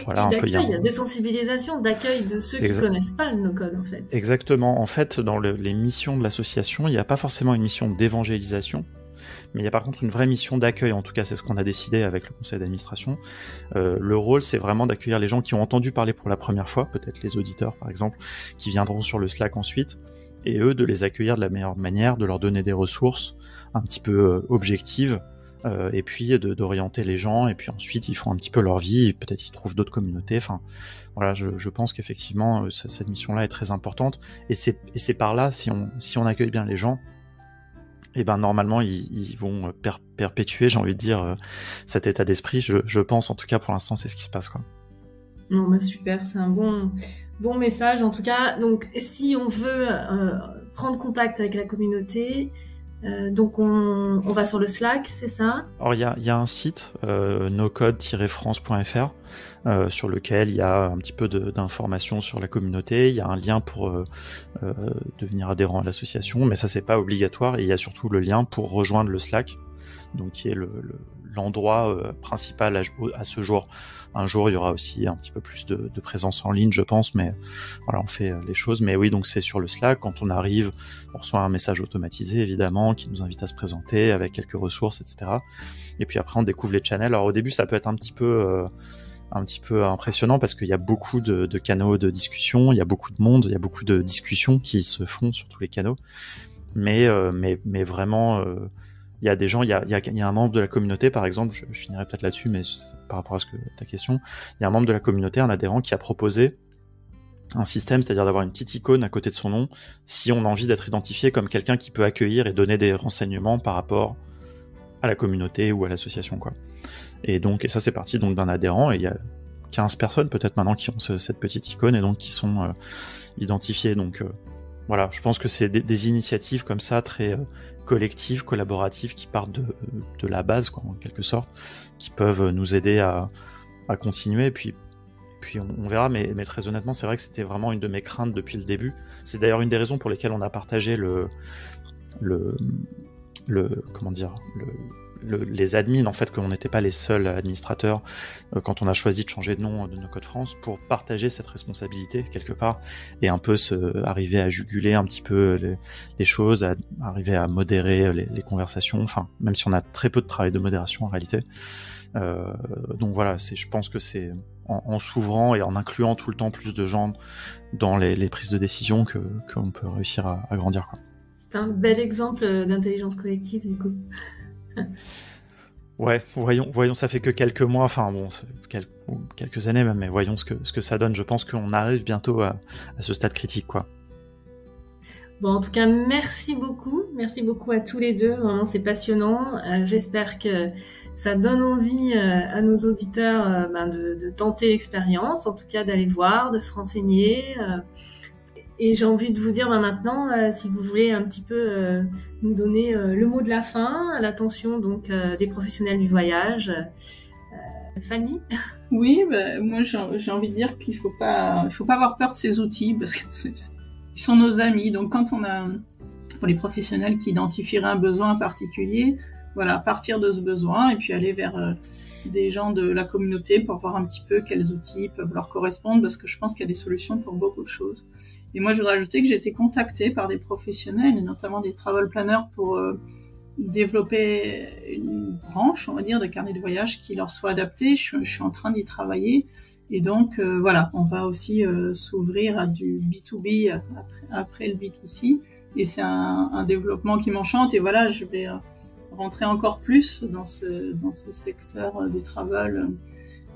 voilà, il y a des sensibilisations d'accueil de ceux qui connaissent pas le no-code en fait. Exactement. En fait, dans les missions de l'association, il n'y a pas forcément une mission d'évangélisation, mais il y a par contre une vraie mission d'accueil. En tout cas, c'est ce qu'on a décidé avec le conseil d'administration. Le rôle, c'est vraiment d'accueillir les gens qui ont entendu parler pour la première fois, peut-être les auditeurs par exemple, qui viendront sur le Slack ensuite, et eux de les accueillir de la meilleure manière, de leur donner des ressources un petit peu objectives, et puis d'orienter les gens, et puis ensuite ils font un petit peu leur vie, et peut-être ils trouvent d'autres communautés. Enfin, voilà, je pense qu'effectivement cette mission-là est très importante, et c'est par là, si on accueille bien les gens, et ben normalement ils vont perpétuer, j'ai envie de dire, cet état d'esprit. Je pense, en tout cas pour l'instant, c'est ce qui se passe quoi. Non, bah super, c'est un bon message en tout cas. Donc si on veut prendre contact avec la communauté, donc on va sur le Slack, c'est ça? Alors il y a un site, nocode-france.fr, sur lequel il y a un petit peu d'informations sur la communauté. Il y a un lien pour devenir adhérent à l'association, mais ça c'est pas obligatoire. Et il y a surtout le lien pour rejoindre le Slack, donc qui est l'endroit principal à ce jour. Un jour, il y aura aussi un petit peu plus de présence en ligne, je pense, mais voilà, on fait les choses. Mais oui, donc c'est sur le Slack. Quand on arrive, on reçoit un message automatisé, évidemment, qui nous invite à se présenter avec quelques ressources, etc. Et puis après, on découvre les channels. Alors au début, ça peut être un petit peu impressionnant parce qu'il y a beaucoup de canaux de discussion, il y a beaucoup de monde, il y a beaucoup de discussions qui se font sur tous les canaux. Mais vraiment... il y a des gens, il y a un membre de la communauté, par exemple, je finirai peut-être là-dessus, mais par rapport à ta question, il y a un membre de la communauté, un adhérent, qui a proposé un système, c'est-à-dire d'avoir une petite icône à côté de son nom, si on a envie d'être identifié comme quelqu'un qui peut accueillir et donner des renseignements par rapport à la communauté ou à l'association, quoi. Et ça c'est parti donc d'un adhérent, et il y a 15 personnes peut-être maintenant qui ont cette petite icône, et donc qui sont identifiées. Donc voilà, je pense que c'est des initiatives comme ça, très collectives, collaboratives, qui partent de la base, quoi, en quelque sorte, qui peuvent nous aider à continuer. Et puis on verra, mais très honnêtement, c'est vrai que c'était vraiment une de mes craintes depuis le début. C'est d'ailleurs une des raisons pour lesquelles on a partagé les admins, en fait, qu'on n'était pas les seuls administrateurs quand on a choisi de changer de nom de No Code France, pour partager cette responsabilité quelque part, et un peu arriver à juguler un petit peu les choses, arriver à modérer les conversations, enfin, même si on a très peu de travail de modération en réalité. Donc voilà, je pense que c'est en s'ouvrant et en incluant tout le temps plus de gens dans les prises de décision qu'on peut réussir à grandir, quoi. C'est un bel exemple d'intelligence collective, du coup. Ouais, voyons, ça fait que quelques mois, enfin bon, quelques années même, mais voyons ce que ça donne. Je pense qu'on arrive bientôt à ce stade critique, quoi. Bon, en tout cas, merci beaucoup à tous les deux, vraiment c'est passionnant. J'espère que ça donne envie à nos auditeurs de tenter l'expérience, en tout cas d'aller voir, de se renseigner. Et j'ai envie de vous dire maintenant, si vous voulez un petit peu nous donner le mot de la fin, à l'attention donc des professionnels du voyage. Fanny? Oui, moi j'ai envie de dire qu'il faut pas avoir peur de ces outils, parce que ils sont nos amis. Donc quand pour les professionnels qui identifieraient un besoin particulier, voilà, partir de ce besoin et puis aller vers des gens de la communauté pour voir un petit peu quels outils peuvent leur correspondre, parce que je pense qu'il y a des solutions pour beaucoup de choses. Et moi, je voudrais ajouter que j'ai été contactée par des professionnels, et notamment des travel planners, pour développer une branche, on va dire, de carnet de voyage qui leur soit adapté. Je suis en train d'y travailler. Et donc, voilà, on va aussi s'ouvrir à du B2B après le B2C. Et c'est un développement qui m'enchante. Et voilà, je vais rentrer encore plus dans ce secteur du travel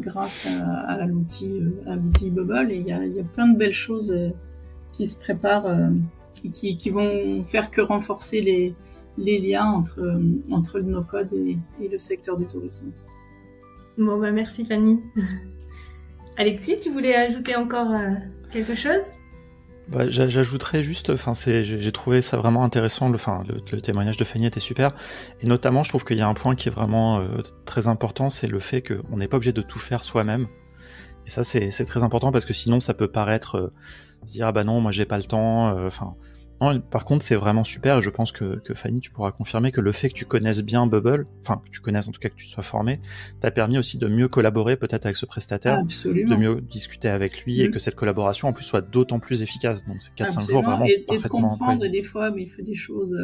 grâce à l'outil Bubble. Et il y a plein de belles choses qui se préparent et qui vont faire que renforcer les liens entre nos codes et le secteur du tourisme. Bon, merci Fanny. Alexis, tu voulais ajouter encore quelque chose ? J'ajouterais juste, j'ai trouvé ça vraiment intéressant, le témoignage de Fanny était super, et notamment je trouve qu'il y a un point qui est vraiment très important, c'est le fait qu'on n'est pas obligé de tout faire soi-même, et ça c'est très important parce que sinon ça peut paraître, se dire ah bah non moi j'ai pas le temps, non, par contre c'est vraiment super, et je pense que Fanny tu pourras confirmer que le fait que tu connaisses bien Bubble, que tu connaisses en tout cas que tu te sois formé, t'a permis aussi de mieux collaborer peut-être avec ce prestataire, absolument, de mieux discuter avec lui et que cette collaboration en plus soit d'autant plus efficace, donc c'est 4-5 jours vraiment et parfaitement de comprendre, et des fois il fait des choses,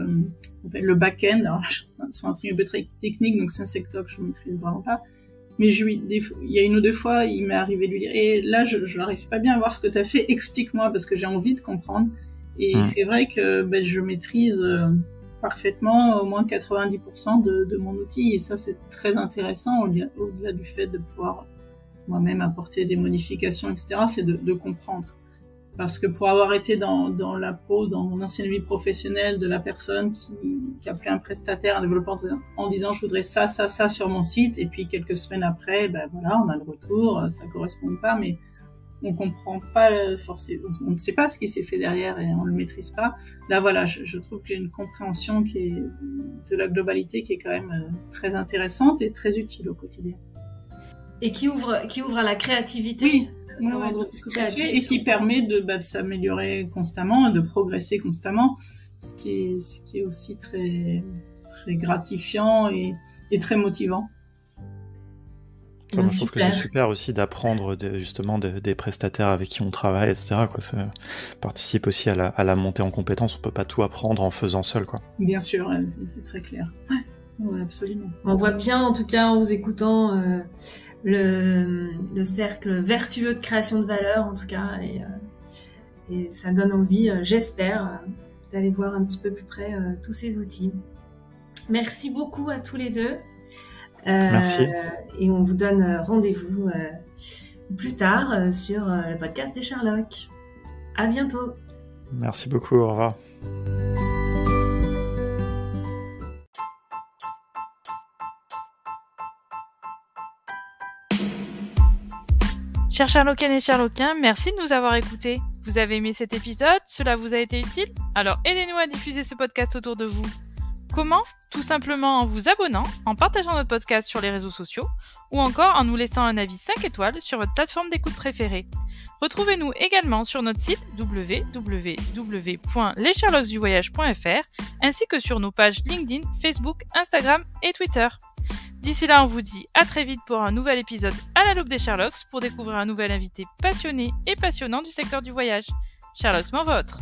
le back-end, alors c'est un truc un peu très technique, donc c'est un secteur que je ne maîtrise vraiment pas. Mais il y a une ou deux fois, il m'est arrivé de lui dire « Et là, je n'arrive pas bien à voir ce que tu as fait, explique-moi, parce que j'ai envie de comprendre. » Et c'est vrai que je maîtrise parfaitement au moins 90% de mon outil. Et ça, c'est très intéressant, au-delà du fait de pouvoir moi-même apporter des modifications, etc. C'est de comprendre. Parce que pour avoir été dans la peau, dans mon ancienne vie professionnelle, de la personne qui appelait un prestataire, un développeur, en disant je voudrais ça sur mon site, et puis quelques semaines après, voilà, on a le retour, ça correspond pas, mais on comprend pas forcément, on ne sait pas ce qui s'est fait derrière et on le maîtrise pas. Là, voilà, je trouve que j'ai une compréhension qui est de la globalité qui est quand même très intéressante et très utile au quotidien. Et qui ouvre à la créativité. Oui. Et qui permet de s'améliorer constamment, de progresser constamment, ce qui est aussi très, très gratifiant et très motivant. Je trouve que c'est super aussi d'apprendre justement des prestataires avec qui on travaille, etc. Ça participe aussi à la montée en compétences. On peut pas tout apprendre en faisant seul, quoi. Bien sûr, c'est très clair. Ouais, absolument. On voit bien, en tout cas, en vous écoutant, le cercle vertueux de création de valeur, en tout cas, et ça donne envie, j'espère, d'aller voir un petit peu plus près tous ces outils. Merci beaucoup à tous les deux. Merci. Et on vous donne rendez-vous plus tard sur le podcast des Sherlock. À bientôt. Merci beaucoup, au revoir. Chers Sherlockiennes et Sherlockiens, merci de nous avoir écoutés. Vous avez aimé cet épisode? Cela vous a été utile? Alors aidez-nous à diffuser ce podcast autour de vous. Comment? Tout simplement en vous abonnant, en partageant notre podcast sur les réseaux sociaux, ou encore en nous laissant un avis 5 étoiles sur votre plateforme d'écoute préférée. Retrouvez-nous également sur notre site www.lessherlocksduvoyage.fr ainsi que sur nos pages LinkedIn, Facebook, Instagram et Twitter. D'ici là, on vous dit à très vite pour un nouvel épisode à la loupe des Sherlocks pour découvrir un nouvel invité passionné et passionnant du secteur du voyage. Sherlocksment vôtre!